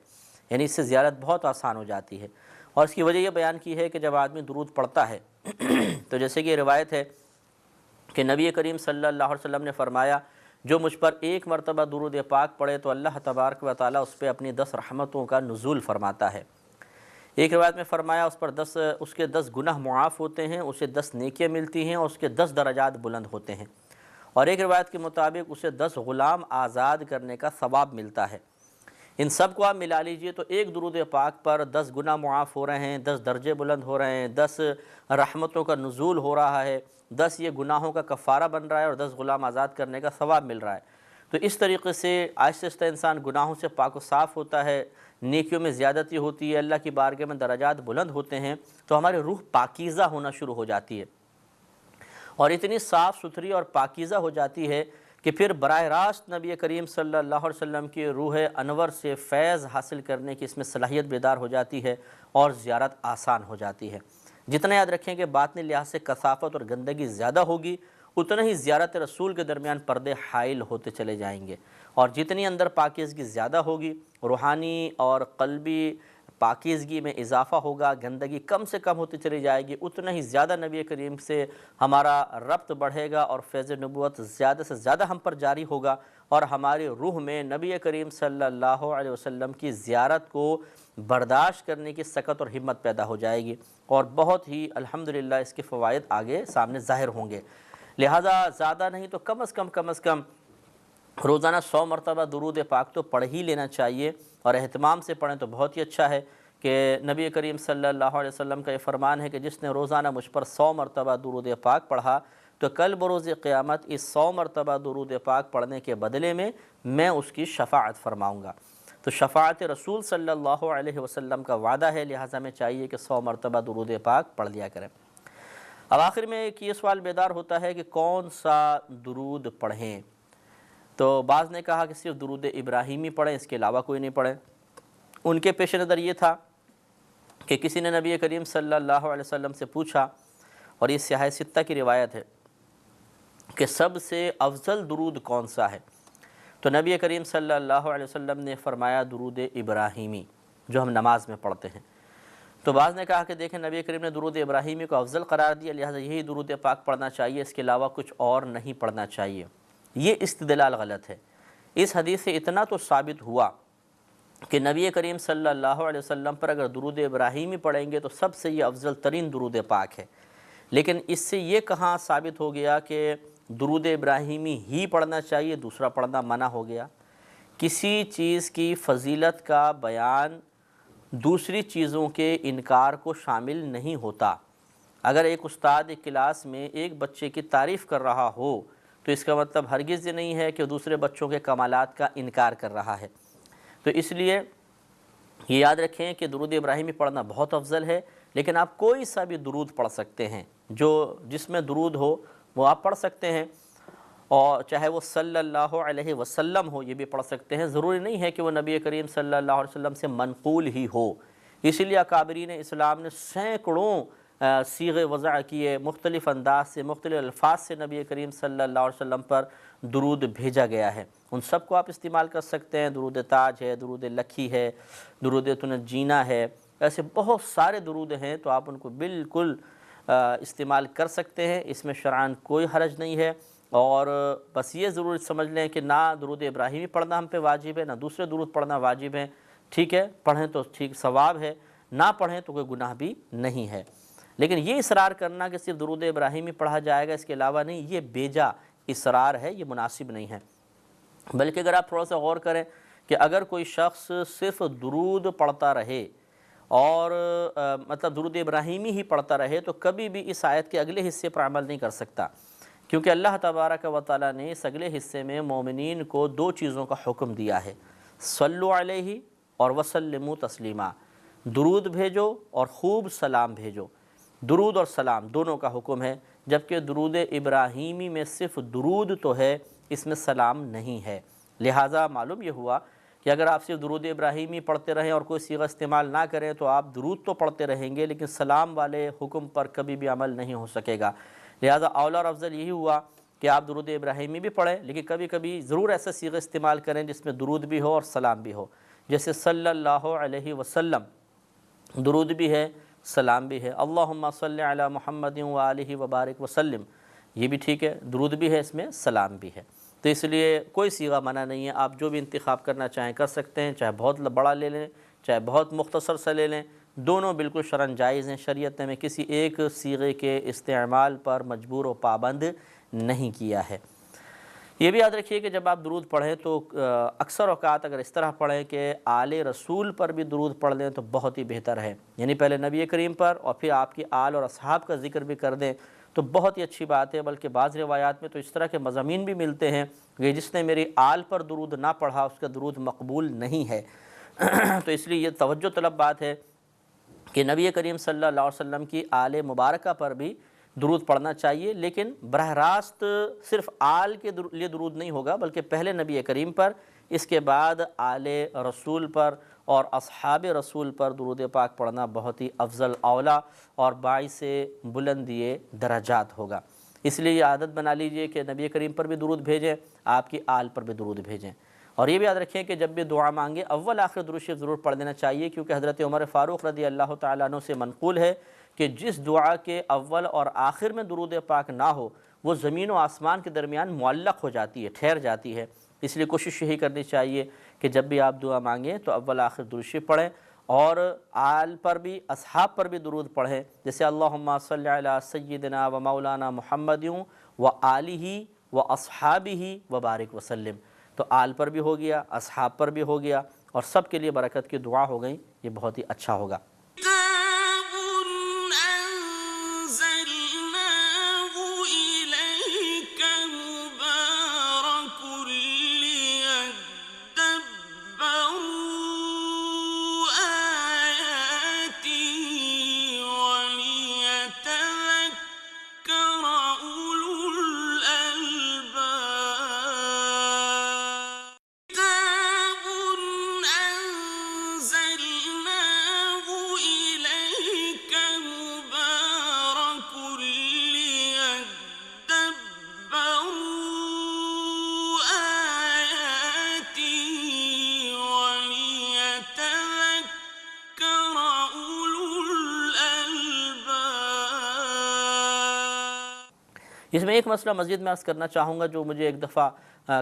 Speaker 2: یعنی اس سے زیارت بہت آسان ہو جاتی ہے، اور اس کی وجہ یہ بیان کی ہے کہ جب آدمی درود پڑھتا ہے تو جیسے کہ یہ روایت ہے کہ نبی کریم صلی اللہ علیہ وسلم نے فرمایا جو مجھ پر ایک مرتبہ درود پاک پڑھے تو اللہ تبارک و تعالیٰ اس پہ اپنی 10 رحمتوں کا نزول فرماتا ہے۔ ایک روایت میں فرمایا اس کے 10 گناہ معاف ہوتے ہیں، اسے 10 نیکیاں ملتی ہیں اور اس کے 10 درجات بلند ہوتے ہیں، اور ایک روایت کے مطابق اسے 10 غلام آزاد کرنے کا ثواب ملتا ہے۔ ان سب کو آپ ملا لیجئے تو ایک درود پاک پر 10 گناہ معاف ہو رہے ہیں، 10 درجے بلند ہو رہے ہیں، 10 رحمتوں کا نزول ہو رہا ہے، 10 یہ گناہوں کا کفارہ بن رہا ہے اور 10 غلام آزاد کرنے کا ثواب مل رہا ہے۔ تو اس طریقے سے آہستہ آہستہ انسان گناہوں سے پاک و صاف ہوتا ہے، نیکیوں میں زیادتی ہوتی ہے، اللہ کی بارگاہ میں درجات بلند ہوتے ہیں، تو ہماری روح پاکیزہ ہونا شروع ہو جاتی ہے، اور اتنی صاف ستھری اور پاکیزہ ہو جاتی ہے کہ پھر براہ راست نبی کریم صلی اللہ علیہ وسلم کی روح انور سے فیض حاصل کرنے کی اس میں صلاحیت بیدار ہو جاتی ہے اور زیارت آسان ہو جاتی ہے۔ جتنا یاد رکھیں کہ باطنی لحاظ سے کثافت اور گندگی زیادہ ہوگی اتنا ہی زیارت رسول کے درمیان پردے حائل ہوتے چلے جائیں گے، اور جتنی اندر پاکیزگی زیادہ ہوگی، روحانی اور قلبی پاکیزگی میں اضافہ ہوگا، گندگی کم سے کم ہوتی چلی جائے گی، اتنا ہی زیادہ نبی کریم سے ہمارا ربط بڑھے گا اور فیض نبوت زیادہ سے زیادہ ہم پر جاری ہوگا، اور ہماری روح میں نبی کریم صلی اللہ علیہ وسلم کی زیارت کو برداشت کرنے کی سکت اور ہمت پیدا ہو جائے گی، اور بہت ہی الحمدللہ اس کے فوائد آگے سامنے ظاہر ہوں گے۔ لہٰذا زیادہ نہیں تو کم از کم روزانہ 100 مرتبہ درود پاک تو پڑھ ہی لینا چاہیے، اور اہتمام سے پڑھیں تو بہت ہی اچھا ہے کہ نبی کریم صلی اللہ علیہ وسلم کا یہ فرمان ہے کہ جس نے روزانہ مجھ پر 100 مرتبہ درود پاک پڑھا تو کل بروز قیامت اس 100 مرتبہ درود پاک پڑھنے کے بدلے میں اس کی شفاعت فرماؤں گا۔ تو شفاعت رسول صلی اللہ علیہ وسلم کا وعدہ ہے، لہٰذا ہمیں چاہیے کہ 100 مرتبہ درود پاک پڑھ لیا کریں۔ اب آخر میں ایک یہ سوال بیدار ہوتا ہے کہ کون سا درود پڑھیں؟ تو بعض نے کہا کہ صرف درود ابراہیمی پڑھیں، اس کے علاوہ کوئی نہیں پڑھیں۔ ان کے پیش نظر یہ تھا کہ کسی نے نبی کریم صلی اللہ علیہ وسلم سے پوچھا، اور یہ سیاہ ستہ کی روایت ہے کہ سب سے افضل درود کون سا ہے؟ تو نبی کریم صلی اللہ علیہ وسلم نے فرمایا درود ابراہیمی، جو ہم نماز میں پڑھتے ہیں۔ تو بعض نے کہا کہ دیکھیں نبی کریم نے درود ابراہیمی کو افضل قرار دیا، لہٰذا یہی درود پاک پڑھنا چاہیے، اس کے علاوہ کچھ اور نہیں پڑھنا چاہیے۔ یہ استدلال غلط ہے۔ اس حدیث سے اتنا تو ثابت ہوا کہ نبی کریم صلی اللہ علیہ وسلم پر اگر درود ابراہیمی پڑھیں گے تو سب سے یہ افضل ترین درود پاک ہے، لیکن اس سے یہ کہاں ثابت ہو گیا کہ درود ابراہیمی ہی پڑھنا چاہیے، دوسرا پڑھنا منع ہو گیا؟ کسی چیز کی فضیلت کا بیان دوسری چیزوں کے انکار کو شامل نہیں ہوتا۔ اگر ایک استاد ایک کلاس میں ایک بچے کی تعریف کر رہا ہو تو اس کا مطلب ہرگز یہ نہیں ہے کہ دوسرے بچوں کے کمالات کا انکار کر رہا ہے۔ تو اس لیے یہ یاد رکھیں کہ درود ابراہیمی پڑھنا بہت افضل ہے، لیکن آپ کوئی سا بھی درود پڑھ سکتے ہیں، جس میں درود ہو وہ آپ پڑھ سکتے ہیں، اور چاہے وہ صلی اللہ علیہ وسلم ہو یہ بھی پڑھ سکتے ہیں، ضروری نہیں ہے کہ وہ نبی کریم صلی اللہ علیہ وسلم سے منقول ہی ہو۔ اسی لیے اکابرین اسلام نے سینکڑوں صیغے وضع کیے، مختلف انداز سے مختلف الفاظ سے نبی کریم صلی اللہ علیہ وسلم پر درود بھیجا گیا ہے، ان سب کو آپ استعمال کر سکتے ہیں۔ درود تاج ہے، درود لکھی ہے، درود تنجینا ہے، ایسے بہت سارے درود ہیں، تو آپ ان کو بالکل استعمال کر سکتے ہیں، اس میں شرعاً کوئی حرج نہیں ہے۔ اور بس یہ ضرور سمجھ لیں کہ نہ درود ابراہیمی پڑھنا ہم پہ واجب ہے، نہ دوسرے درود پڑھنا واجب ہے، ٹھیک ہے، پڑھیں تو ٹھیک ثواب ہے، نہ پڑھیں تو کوئی گناہ بھی نہیں ہے۔ لیکن یہ اصرار کرنا کہ صرف درود ابراہیمی پڑھا جائے گا، اس کے علاوہ نہیں، یہ بیجا اصرار ہے، یہ مناسب نہیں ہے۔ بلکہ اگر آپ تھوڑا سا غور کریں کہ اگر کوئی شخص صرف درود پڑھتا رہے اور مطلب درود ابراہیمی ہی پڑھتا رہے، تو کبھی بھی اس آیت کے اگلے حصے پر عمل نہیں کر سکتا، کیونکہ اللہ تبارک و تعالیٰ نے اس اگلے حصے میں مومنین کو دو چیزوں کا حکم دیا ہے، صلو علیہ اور وسلموا تسلیما، درود بھیجو اور خوب سلام بھیجو۔ درود اور سلام دونوں کا حکم ہے، جبکہ درود ابراہیمی میں صرف درود تو ہے، اس میں سلام نہیں ہے۔ لہٰذا معلوم یہ ہوا کہ اگر آپ صرف درود ابراہیمی پڑھتے رہیں اور کوئی صیغہ استعمال نہ کریں تو آپ درود تو پڑھتے رہیں گے، لیکن سلام والے حکم پر کبھی بھی عمل نہیں ہو سکے گا۔ لہٰذا اولا اور افضل یہی ہوا کہ آپ درود ابراہیمی بھی پڑھیں، لیکن کبھی کبھی ضرور ایسا صیغہ استعمال کریں جس میں درود بھی ہو اور سلام بھی ہو، جیسے صلی اللہ علیہ وسلم، درود بھی ہے، سلام بھی ہے۔ اللہم صلی علی محمد وآلہ وبارک وسلم، یہ بھی ٹھیک ہے، درود بھی ہے، اس میں سلام بھی ہے۔ تو اس لیے کوئی صیغہ منع نہیں ہے، آپ جو بھی انتخاب کرنا چاہیں کر سکتے ہیں، چاہے بہت بڑا لے لیں چاہے بہت مختصر سا لے لیں، دونوں بالکل شرعاً جائز ہیں۔ شریعت نے ہمیں کسی ایک صیغے کے استعمال پر مجبور و پابند نہیں کیا ہے۔ یہ بھی یاد رکھیے کہ جب آپ درود پڑھیں تو اکثر اوقات اگر اس طرح پڑھیں کہ آل رسول پر بھی درود پڑھ لیں تو بہت ہی بہتر ہے، یعنی پہلے نبی کریم پر اور پھر آپ کی آل اور اصحاب کا ذکر بھی کر دیں تو بہت ہی اچھی بات ہے۔ بلکہ بعض روایات میں تو اس طرح کے مضامین بھی ملتے ہیں کہ جس نے میری آل پر درود نہ پڑھا اس کا درود مقبول نہیں ہے۔ تو اس لیے یہ توجہ طلب بات ہے کہ نبی کریم صلی اللہ علیہ وسلم کی آل مبارکہ پر بھی درود پڑھنا چاہیے، لیکن براہ راست صرف آل کے لیے درود نہیں ہوگا، بلکہ پہلے نبی کریم پر، اس کے بعد آل رسول پر اور اصحاب رسول پر درود پاک پڑھنا بہت ہی افضل اولا اور باعث بلندی درجات ہوگا۔ اس لیے یہ عادت بنا لیجئے کہ نبی کریم پر بھی درود بھیجیں، آپ کی آل پر بھی درود بھیجیں۔ اور یہ بھی یاد رکھیں کہ جب بھی دعا مانگیں اول آخر درود شریف ضرور پڑھ دینا چاہیے، کیونکہ حضرت عمر فاروق رضی اللہ تعالیٰ عنہ سے منقول ہے کہ جس دعا کے اول اور آخر میں درود پاک نہ ہو وہ زمین و آسمان کے درمیان معلق ہو جاتی ہے، ٹھہر جاتی ہے۔ اس لیے کوشش یہی کرنی چاہیے کہ جب بھی آپ دعا مانگیں تو اول آخر درود شریف پڑھیں، اور آل پر بھی اصحاب پر بھی درود پڑھیں، جیسے اللہم صلی علی سیدنا و مولانا محمد و آلہ و اصحابہ و بارک وسلم۔ تو آل پر بھی ہو گیا، اصحاب پر بھی ہو گیا، اور سب کے لیے برکت کی دعا ہو گئی، یہ بہت ہی اچھا ہوگا۔ اس میں ایک مسئلہ مزید میں عرض کرنا چاہوں گا جو مجھے ایک دفعہ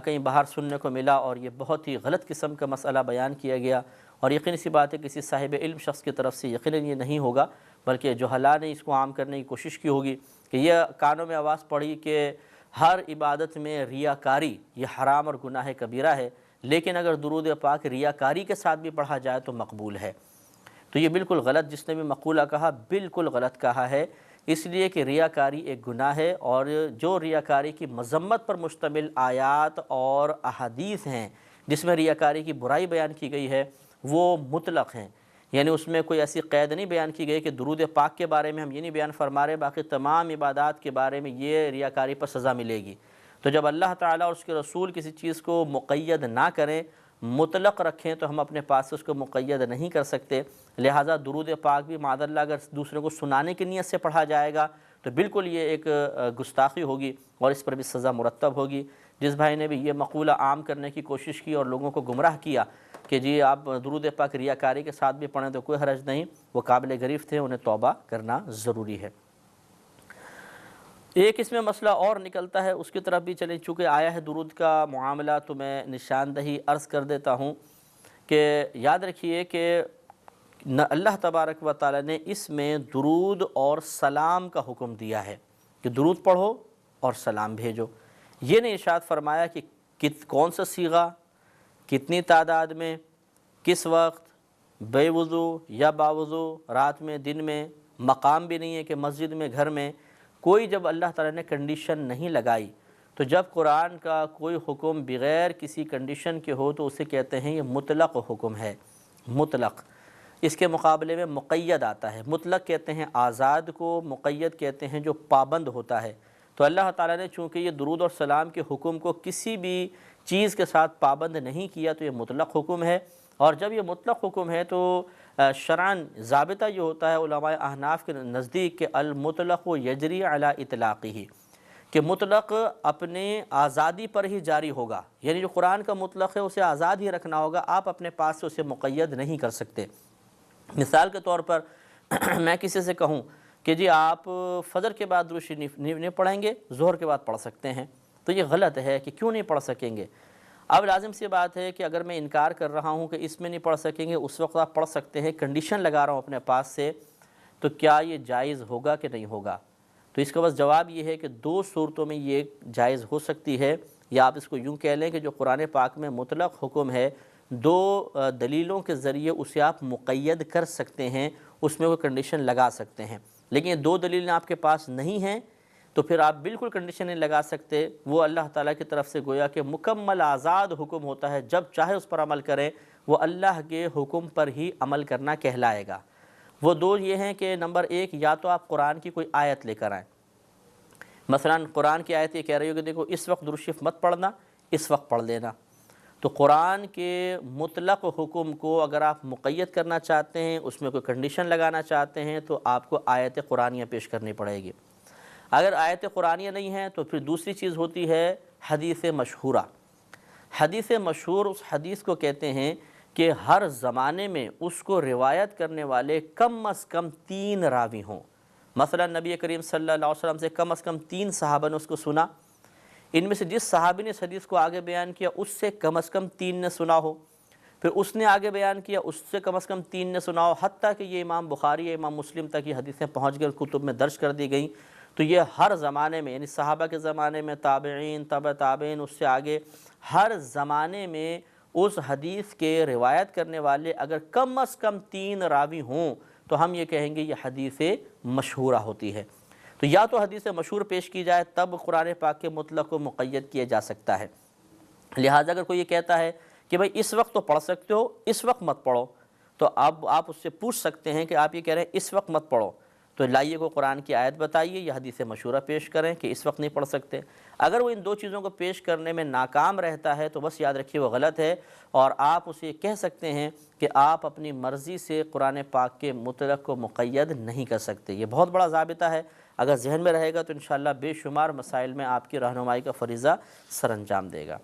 Speaker 2: کہیں باہر سننے کو ملا، اور یہ بہت ہی غلط قسم کا مسئلہ بیان کیا گیا، اور یقینی سی بات ہے کسی صاحب علم شخص کی طرف سے یقیناً یہ نہیں ہوگا، بلکہ جہلاء نے اس کو عام کرنے کی کوشش کی ہوگی کہ یہ کانوں میں آواز پڑی کہ ہر عبادت میں ریاکاری یہ حرام اور گناہ کبیرہ ہے، لیکن اگر درود پاک ریاکاری کے ساتھ بھی پڑھا جائے تو مقبول ہے۔ تو یہ بالکل غلط، جس نے بھی مقولہ کہا بالکل غلط کہا ہے، اس لیے کہ ریاکاری ایک گناہ ہے، اور جو ریاکاری کی مذمت پر مشتمل آیات اور احادیث ہیں جس میں ریاکاری کی برائی بیان کی گئی ہے وہ مطلق ہیں، یعنی اس میں کوئی ایسی قید نہیں بیان کی گئی کہ درود پاک کے بارے میں ہم یہ نہیں بیان فرما رہے، باقی تمام عبادات کے بارے میں یہ ریاکاری پر سزا ملے گی۔ تو جب اللہ تعالیٰ اور اس کے رسول کسی چیز کو مقید نہ کریں مطلق رکھیں تو ہم اپنے پاس سے اس کو مقید نہیں کر سکتے، لہٰذا درود پاک بھی معاذاللہ اگر دوسرے کو سنانے کی نیت سے پڑھا جائے گا تو بالکل یہ ایک گستاخی ہوگی اور اس پر بھی سزا مرتب ہوگی۔ جس بھائی نے بھی یہ مقولہ عام کرنے کی کوشش کی اور لوگوں کو گمراہ کیا کہ جی آپ درود پاک ریاکاری کے ساتھ بھی پڑھیں تو کوئی حرج نہیں، وہ قابل گرفت تھے، انہیں توبہ کرنا ضروری ہے۔ ایک اس میں مسئلہ اور نکلتا ہے، اس کی طرف بھی چلیں، چونکہ آیا ہے درود کا معاملہ تو میں نشاندہی عرض کر دیتا ہوں کہ یاد رکھیے کہ اللہ تبارک و تعالی نے اس میں درود اور سلام کا حکم دیا ہے کہ درود پڑھو اور سلام بھیجو۔ یہ نہیں ارشاد فرمایا کہ کون سا صیغہ، کتنی تعداد میں، کس وقت، بے وضو یا باوضو، رات میں، دن میں، مقام بھی نہیں ہے کہ مسجد میں، گھر میں، کوئی جب اللہ تعالیٰ نے کنڈیشن نہیں لگائی تو جب قرآن کا کوئی حکم بغیر کسی کنڈیشن کے ہو تو اسے کہتے ہیں یہ مطلق حکم ہے، مطلق۔ اس کے مقابلے میں مقید آتا ہے، مطلق کہتے ہیں آزاد کو، مقید کہتے ہیں جو پابند ہوتا ہے۔ تو اللہ تعالیٰ نے چونکہ یہ درود اور سلام کے حکم کو کسی بھی چیز کے ساتھ پابند نہیں کیا تو یہ مطلق حکم ہے، اور جب یہ مطلق حکم ہے تو شرعاً ضابطہ یہ ہوتا ہے علماء احناف کے نزدیک کہ المطلق یجری علی اطلاقہ، کہ مطلق اپنے آزادی پر ہی جاری ہوگا، یعنی جو قرآن کا مطلق ہے اسے آزاد ہی رکھنا ہوگا، آپ اپنے پاس سے اسے مقید نہیں کر سکتے۔ مثال کے طور پر میں کسی سے کہوں کہ جی آپ فجر کے بعد درود شریف نہیں پڑھیں گے، ظہر کے بعد پڑھ سکتے ہیں، تو یہ غلط ہے کہ کیوں نہیں پڑھ سکیں گے۔ اب لازم سی بات ہے کہ اگر میں انکار کر رہا ہوں کہ اس میں نہیں پڑھ سکیں گے، اس وقت آپ پڑھ سکتے ہیں، کنڈیشن لگا رہا ہوں اپنے پاس سے، تو کیا یہ جائز ہوگا کہ نہیں ہوگا؟ تو اس کا بس جواب یہ ہے کہ دو صورتوں میں یہ جائز ہو سکتی ہے، یا آپ اس کو یوں کہہ لیں کہ جو قرآن پاک میں مطلق حکم ہے، دو دلیلوں کے ذریعے اسے آپ مقید کر سکتے ہیں، اس میں کوئی کنڈیشن لگا سکتے ہیں، لیکن یہ دو دلیلیں آپ کے پاس نہیں ہیں تو پھر آپ بالکل کنڈیشن نہیں لگا سکتے۔ وہ اللہ تعالیٰ کی طرف سے گویا کہ مکمل آزاد حکم ہوتا ہے، جب چاہے اس پر عمل کریں، وہ اللہ کے حکم پر ہی عمل کرنا کہلائے گا۔ وہ دو یہ ہیں کہ نمبر ایک، یا تو آپ قرآن کی کوئی آیت لے کر آئیں، مثلا قرآن کی آیت یہ کہہ رہی ہو کہ دیکھو اس وقت درود شریف مت پڑھنا، اس وقت پڑھ لینا، تو قرآن کے مطلق حکم کو اگر آپ مقید کرنا چاہتے ہیں، اس میں کوئی کنڈیشن لگانا چاہتے ہیں تو آپ کو آیت قرآنیہ پیش کرنی پڑے گی۔ اگر آیت قرآنیہ نہیں ہے تو پھر دوسری چیز ہوتی ہے حدیث مشہورہ۔ حدیث مشہور اس حدیث کو کہتے ہیں کہ ہر زمانے میں اس کو روایت کرنے والے کم از کم 3 راوی ہوں۔ مثلا نبی کریم صلی اللہ علیہ وسلم سے کم از کم 3 صحابہ نے اس کو سنا، ان میں سے جس صحابی نے اس حدیث کو آگے بیان کیا اس سے کم از کم 3 نے سنا ہو، پھر اس نے آگے بیان کیا، اس سے کم از کم 3 نے سنا ہو، حتیٰ کہ یہ امام بخاری یا امام مسلم تک یہ حدیثیں پہنچ گئی، کتب میں درج کر دی گئیں۔ تو یہ ہر زمانے میں، یعنی صحابہ کے زمانے میں، تابعین، تبع تابعین، اس سے آگے، ہر زمانے میں اس حدیث کے روایت کرنے والے اگر کم از کم 3 راوی ہوں تو ہم یہ کہیں گے یہ حدیث مشہورہ ہوتی ہے۔ تو یا تو حدیث مشہور پیش کی جائے تب قرآن پاک کے مطلق کو مقید کیا جا سکتا ہے۔ لہٰذا اگر کوئی یہ کہتا ہے کہ بھائی اس وقت تو پڑھ سکتے ہو، اس وقت مت پڑھو، تو اب آپ اس سے پوچھ سکتے ہیں کہ آپ یہ کہہ رہے ہیں اس وقت مت پڑھو، تو لائیے کو قرآن کی آیت بتائیے یا حدیث مشہورہ پیش کریں کہ اس وقت نہیں پڑھ سکتے۔ اگر وہ ان دو چیزوں کو پیش کرنے میں ناکام رہتا ہے تو بس یاد رکھیے وہ غلط ہے، اور آپ اسے کہہ سکتے ہیں کہ آپ اپنی مرضی سے قرآن پاک کے مطلق کو مقید نہیں کر سکتے۔ یہ بہت بڑا ضابطہ ہے، اگر ذہن میں رہے گا تو انشاءاللہ بے شمار مسائل میں آپ کی رہنمائی کا فریضہ سر انجام دے گا۔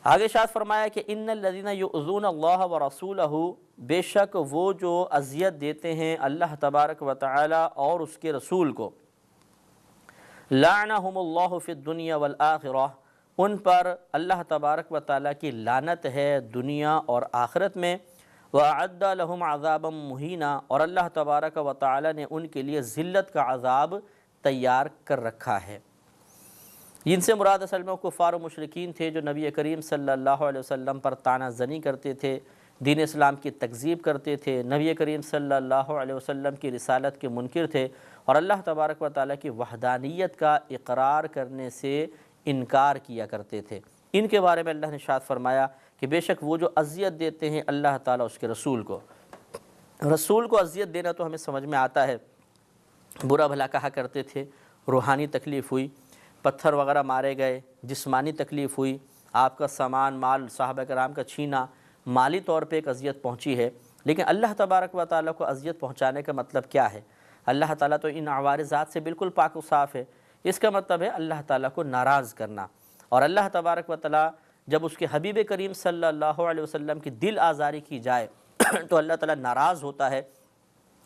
Speaker 2: آگے ارشاد فرمایا کہ ان الذین یؤذون اللہ ورسولہ، بے شک وہ جو اذیت دیتے ہیں اللہ تبارک و تعالی اور اس کے رسول کو، لعنہم اللہ فی الدنیا والآخرہ، ان پر اللہ تبارک و تعالی کی لعنت ہے دنیا اور آخرت میں، وَأَعَدَّ لَهُمْ عَذَابًا مُهِينًا، اور اللہ تبارک و تعالی نے ان کے لیے ذلت کا عذاب تیار کر رکھا ہے۔ ان سے مراد اصل میں کفار و مشرکین تھے جو نبی کریم صلی اللہ علیہ وسلم پر طعنہ زنی کرتے تھے، دین اسلام کی تکذیب کرتے تھے، نبی کریم صلی اللہ علیہ وسلم کی رسالت کے منکر تھے، اور اللہ تبارک و تعالیٰ کی وحدانیت کا اقرار کرنے سے انکار کیا کرتے تھے۔ ان کے بارے میں اللہ نے ارشاد فرمایا کہ بے شک وہ جو اذیت دیتے ہیں اللہ تعالیٰ اس کے رسول کو، رسول کو اذیت دینا تو ہمیں سمجھ میں آتا ہے، برا بھلا کہا کرتے تھے، روحانی تکلیف ہوئی، پتھر وغیرہ مارے گئے، جسمانی تکلیف ہوئی، آپ کا سامان مال صحابہ کرام کا چھینا مالی طور پہ ایک اذیت پہنچی ہے، لیکن اللہ تبارک و تعالیٰ کو اذیت پہنچانے کا مطلب کیا ہے؟ اللہ تعالیٰ تو ان عوارضات سے بالکل پاک و صاف ہے، اس کا مطلب ہے اللہ تعالیٰ کو ناراض کرنا۔ اور اللہ تبارک و تعالیٰ جب اس کے حبیب کریم صلی اللہ علیہ وسلم کی دل آزاری کی جائے تو اللہ تعالیٰ ناراض ہوتا ہے،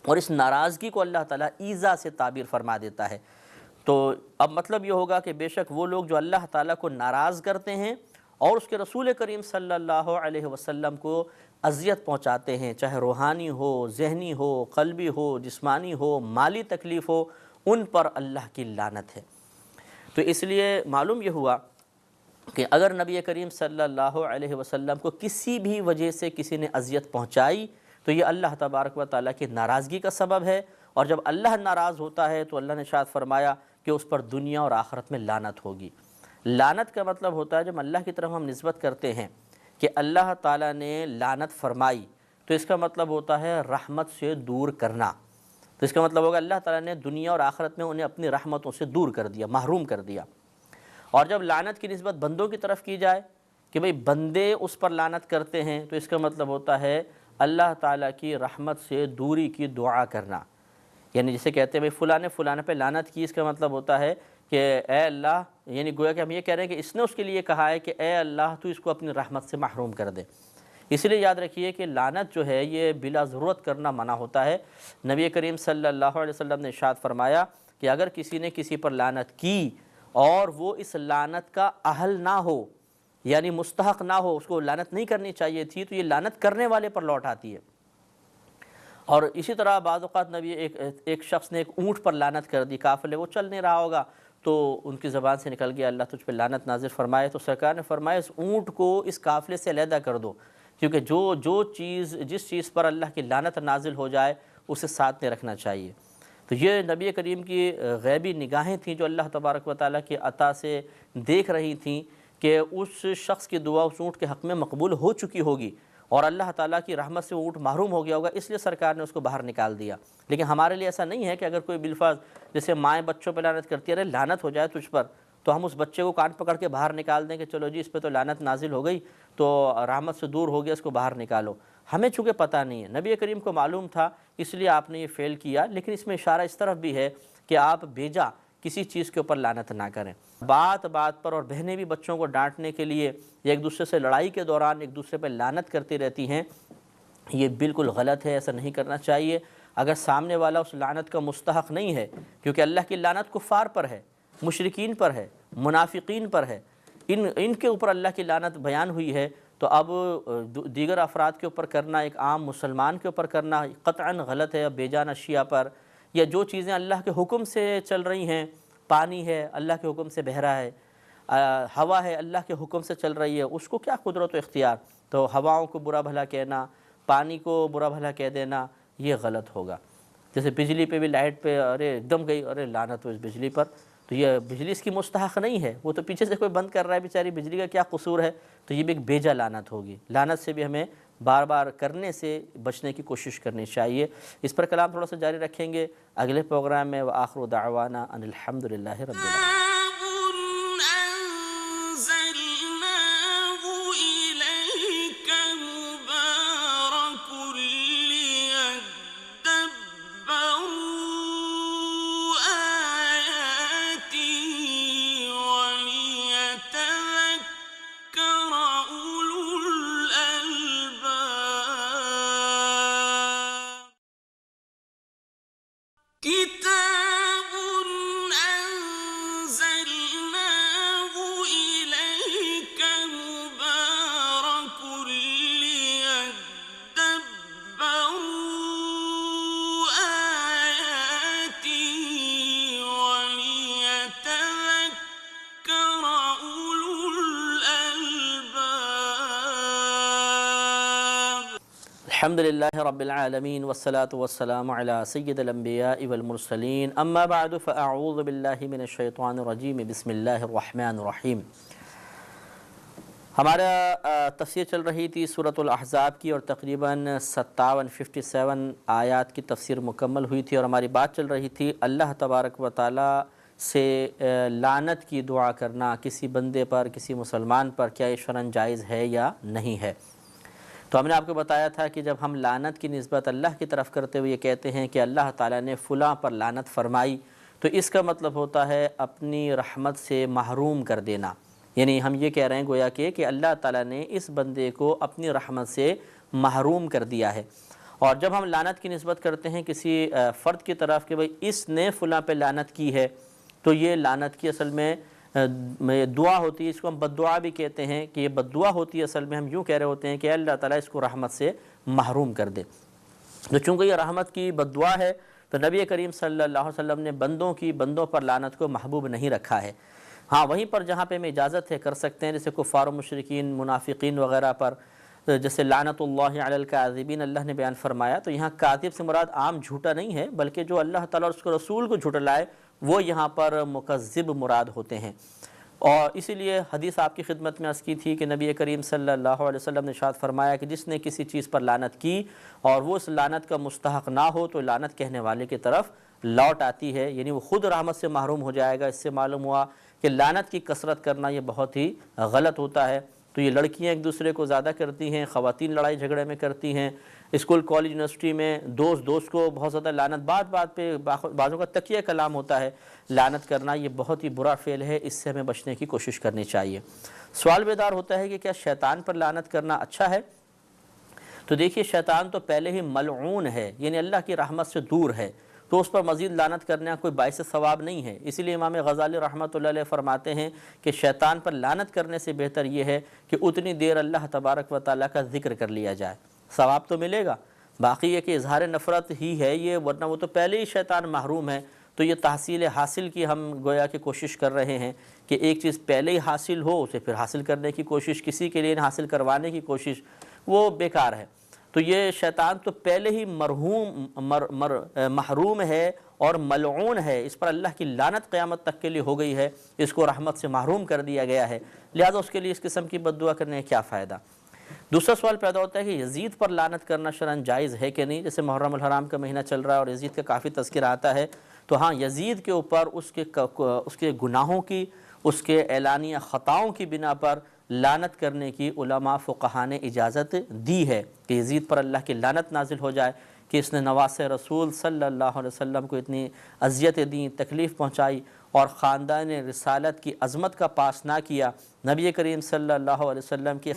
Speaker 2: اور اس ناراضگی کو اللہ تعالیٰ ایذا سے تعبیر فرما دیتا ہے۔ تو اب مطلب یہ ہوگا کہ بے شک وہ لوگ جو اللہ تعالیٰ کو ناراض کرتے ہیں اور اس کے رسول کریم صلی اللہ علیہ وسلم کو اذیت پہنچاتے ہیں، چاہے روحانی ہو، ذہنی ہو، قلبی ہو، جسمانی ہو، مالی تکلیف ہو، ان پر اللہ کی لعنت ہے۔ تو اس لیے معلوم یہ ہوا کہ اگر نبی کریم صلی اللہ علیہ وسلم کو کسی بھی وجہ سے کسی نے اذیت پہنچائی تو یہ اللہ تبارک و تعالیٰ کی ناراضگی کا سبب ہے، اور جب اللہ ناراض ہوتا ہے تو اللہ نے ارشاد فرمایا کہ اس پر دنیا اور آخرت میں لعنت ہوگی۔ لعنت کا مطلب ہوتا ہے جب اللہ کی طرف ہم نسبت کرتے ہیں کہ اللہ تعالیٰ نے لعنت فرمائی، تو اس کا مطلب ہوتا ہے رحمت سے دور کرنا۔ تو اس کا مطلب ہوگا اللہ تعالیٰ نے دنیا اور آخرت میں انہیں اپنی رحمتوں سے دور کر دیا، محروم کر دیا۔ اور جب لعنت کی نسبت بندوں کی طرف کی جائے کہ بھئی بندے اس پر لعنت کرتے ہیں، تو اس کا مطلب ہوتا ہے اللہ تعالیٰ کی رحمت سے دوری کی دعا کرنا۔ یعنی جسے کہتے ہیں بھئی فلاں نے فلاں پہ لعنت کی، اس کا مطلب ہوتا ہے کہ اے اللہ، یعنی گویا کہ ہم یہ کہہ رہے ہیں کہ اس نے اس کے لیے کہا ہے کہ اے اللہ تو اس کو اپنی رحمت سے محروم کر دے۔ اس لیے یاد رکھیے کہ لعنت جو ہے یہ بلا ضرورت کرنا منع ہوتا ہے۔ نبی کریم صلی اللہ علیہ وسلم نے ارشاد فرمایا کہ اگر کسی نے کسی پر لعنت کی اور وہ اس لعنت کا اہل نہ ہو، یعنی مستحق نہ ہو، اس کو لعنت نہیں کرنی چاہیے تھی، تو یہ لعنت کرنے والے پر لوٹ آتی ہے۔ اور اسی طرح بعض اوقات نبی ایک شخص نے ایک اونٹ پر لعنت کر دی، قافلے وہ چل نہیں رہا ہوگا تو ان کی زبان سے نکل گیا اللہ تجھ پہ لعنت نازل فرمائے، تو سرکار نے فرمایا اس اونٹ کو اس قافلے سے علیحدہ کر دو، کیونکہ جس چیز پر اللہ کی لعنت نازل ہو جائے اسے ساتھ میں رکھنا چاہیے۔ تو یہ نبی کریم کی غیبی نگاہیں تھیں جو اللہ تبارک و تعالیٰ کی عطا سے دیکھ رہی تھیں کہ اس شخص کی دعا اس اونٹ کے حق میں مقبول ہو چکی ہوگی اور اللہ تعالیٰ کی رحمت سے اونٹ محروم ہو گیا ہوگا، اس لیے سرکار نے اس کو باہر نکال دیا۔ لیکن ہمارے لیے ایسا نہیں ہے کہ اگر کوئی بالفاظ جیسے مائیں بچوں پہ لعنت کرتی ہے، ارے لعنت ہو جائے تجھ پر، تو ہم اس بچے کو کان پکڑ کے باہر نکال دیں کہ چلو جی اس پہ تو لعنت نازل ہو گئی تو رحمت سے دور ہو گیا، اس کو باہر نکالو۔ ہمیں چونکہ پتہ نہیں ہے، نبی کریم کو معلوم تھا اس لیے آپ نے یہ فعل کیا، لیکن اس میں اشارہ اس طرف بھی ہے کہ آپ بیجا کسی چیز کے اوپر لعنت نہ کریں۔ بات پر، اور بہنیں بھی بچوں کو ڈانٹنے کے لیے یا ایک دوسرے سے لڑائی کے دوران ایک دوسرے پہ لعنت کرتی رہتی ہیں، یہ بالکل غلط ہے، ایسا نہیں کرنا چاہیے۔ اگر سامنے والا اس لعنت کا مستحق نہیں ہے، کیونکہ اللہ کی لعنت کفار پر ہے، مشرکین پر ہے، منافقین پر ہے، ان کے اوپر اللہ کی لعنت بیان ہوئی ہے، تو اب دیگر افراد کے اوپر کرنا، ایک عام مسلمان کے اوپر کرنا قطعاً غلط ہے۔ بے جان اشیاء پر یا جو چیزیں اللہ کے حکم سے چل رہی ہیں، پانی ہے اللہ کے حکم سے بہہ رہا ہے، ہوا ہے اللہ کے حکم سے چل رہی ہے، اس کو کیا قدرت و اختیار، تو ہواؤں کو برا بھلا کہنا، پانی کو برا بھلا کہہ دینا یہ غلط ہوگا۔ جیسے بجلی پہ بھی لائٹ پہ ارے ایک دم گئی، ارے لعنت ہو اس بجلی پر، تو یہ بجلی اس کی مستحق نہیں ہے، وہ تو پیچھے سے کوئی بند کر رہا ہے، بیچاری بجلی کا کیا قصور ہے، تو یہ بھی ایک بیجا لعنت ہوگی۔ لعنت سے بھی ہمیں بار بار کرنے سے بچنے کی کوشش کرنی چاہیے۔ اس پر کلام تھوڑا سا جاری رکھیں گے اگلے پروگرام میں۔ وآخر دعوانا ان الحمدللہ رب العالمین۔
Speaker 1: كتاب أنزلناه إليك مبارك ليدبروا آياته وليتذكر أولو الألباب۔
Speaker 2: الحمد للہ رب العالمین والصلاة والسلام علی سید الانبیاء والمرسلین، اما بعد فاعوذ باللہ من الشیطان الرجیم، بسم اللہ الرحمن الرحیم۔ ہمارا تفسیر چل رہی تھی سورۃ الاحزاب کی، اور تقریباً 57 آیات کی تفسیر مکمل ہوئی تھی، اور ہماری بات چل رہی تھی اللہ تبارک و تعالیٰ سے لعنت کی دعا کرنا کسی بندے پر، کسی مسلمان پر، کیا یہ شرعاً جائز ہے یا نہیں ہے؟ تو ہم نے آپ کو بتایا تھا کہ جب ہم لعنت کی نسبت اللہ کی طرف کرتے ہوئے یہ کہتے ہیں کہ اللہ تعالیٰ نے فلاں پر لعنت فرمائی، تو اس کا مطلب ہوتا ہے اپنی رحمت سے محروم کر دینا۔ یعنی ہم یہ کہہ رہے ہیں گویا کہ اللہ تعالیٰ نے اس بندے کو اپنی رحمت سے محروم کر دیا ہے۔ اور جب ہم لعنت کی نسبت کرتے ہیں کسی فرد کی طرف کہ بھئی اس نے فلاں پہ لعنت کی ہے، تو یہ لعنت کی اصل میں دعا ہوتی ہے، اس کو ہم بد دعا بھی کہتے ہیں کہ یہ بد دعا ہوتی ہے۔ اصل میں ہم یوں کہہ رہے ہوتے ہیں کہ اللہ تعالیٰ اس کو رحمت سے محروم کر دے۔ تو چونکہ یہ رحمت کی بد دعا ہے تو نبی کریم صلی اللہ علیہ وسلم نے بندوں پر لعنت کو محبوب نہیں رکھا ہے۔ ہاں وہیں پر جہاں پہ ہمیں اجازت ہے کر سکتے ہیں، جیسے کفار و مشرکین، منافقین وغیرہ پر، جیسے لعنت اللہ علی الکاذبین اللہ نے بیان فرمایا، تو یہاں کاذب سے مراد عام جھوٹا نہیں ہے، بلکہ جو اللہ تعالیٰ اور اس کے رسول کو جھٹلائے وہ یہاں پر مکذب مراد ہوتے ہیں۔ اور اسی لیے حدیث آپ کی خدمت میں عرض کی تھی کہ نبی کریم صلی اللہ علیہ وسلم نے ارشاد فرمایا کہ جس نے کسی چیز پر لعنت کی اور وہ اس لعنت کا مستحق نہ ہو تو لعنت کہنے والے کی طرف لوٹ آتی ہے، یعنی وہ خود رحمت سے محروم ہو جائے گا۔ اس سے معلوم ہوا کہ لعنت کی کثرت کرنا یہ بہت ہی غلط ہوتا ہے۔ تو یہ لڑکیاں ایک دوسرے کو زیادہ کرتی ہیں، خواتین لڑائی جھگڑے میں کرتی ہیں، اسکول کالج یونیورسٹی میں دوست کو بہت زیادہ لعنت، بات پہ بعضوں کا تکیہ کلام ہوتا ہے۔ لعنت کرنا یہ بہت ہی برا فعل ہے، اس سے ہمیں بچنے کی کوشش کرنی چاہیے۔ سوال بیدار ہوتا ہے کہ کیا شیطان پر لعنت کرنا اچھا ہے؟ تو دیکھیے شیطان تو پہلے ہی ملعون ہے، یعنی اللہ کی رحمت سے دور ہے، تو اس پر مزید لعنت کرنا کوئی باعث ثواب نہیں ہے۔ اسی لیے امام غزالی رحمۃ اللہ علیہ فرماتے ہیں کہ شیطان پر لعنت کرنے سے بہتر یہ ہے کہ اتنی دیر اللہ تبارک و تعالیٰ کا ذکر کر لیا جائے، ثواب تو ملے گا۔ باقی یہ کہ اظہار نفرت ہی ہے یہ، ورنہ وہ تو پہلے ہی شیطان محروم ہے۔ تو یہ تحصیل حاصل کی ہم گویا کہ کوشش کر رہے ہیں کہ ایک چیز پہلے ہی حاصل ہو، اسے پھر حاصل کرنے کی کوشش، کسی کے لیے حاصل کروانے کی کوشش، وہ بیکار ہے۔ تو یہ شیطان تو پہلے ہی محروم ہے اور ملعون ہے، اس پر اللہ کی لعنت قیامت تک کے لیے ہو گئی ہے، اس کو رحمت سے محروم کر دیا گیا ہے، لہذا اس کے لیے اس قسم کی بد دعا کرنے کا کیا فائدہ۔ دوسرا سوال پیدا ہوتا ہے کہ یزید پر لعنت کرنا شرعاً جائز ہے کہ نہیں؟ جیسے محرم الحرام کا مہینہ چل رہا ہے اور یزید کا کافی تذکرہ آتا ہے، تو ہاں یزید کے اوپر اس کے گناہوں کی، اس کے اعلانیہ خطاؤں کی بنا پر لعنت کرنے کی علماء فقہاء نے اجازت دی ہے کہ یزید پر اللہ کی لعنت نازل ہو جائے کہ اس نے نواسِ رسول صلی اللہ علیہ وسلم کو اتنی اذیتیں دیں، تکلیف پہنچائی اور خاندان رسالت کی عظمت کا پاس نہ کیا، نبی کریم صلی اللہ علیہ وسلم کی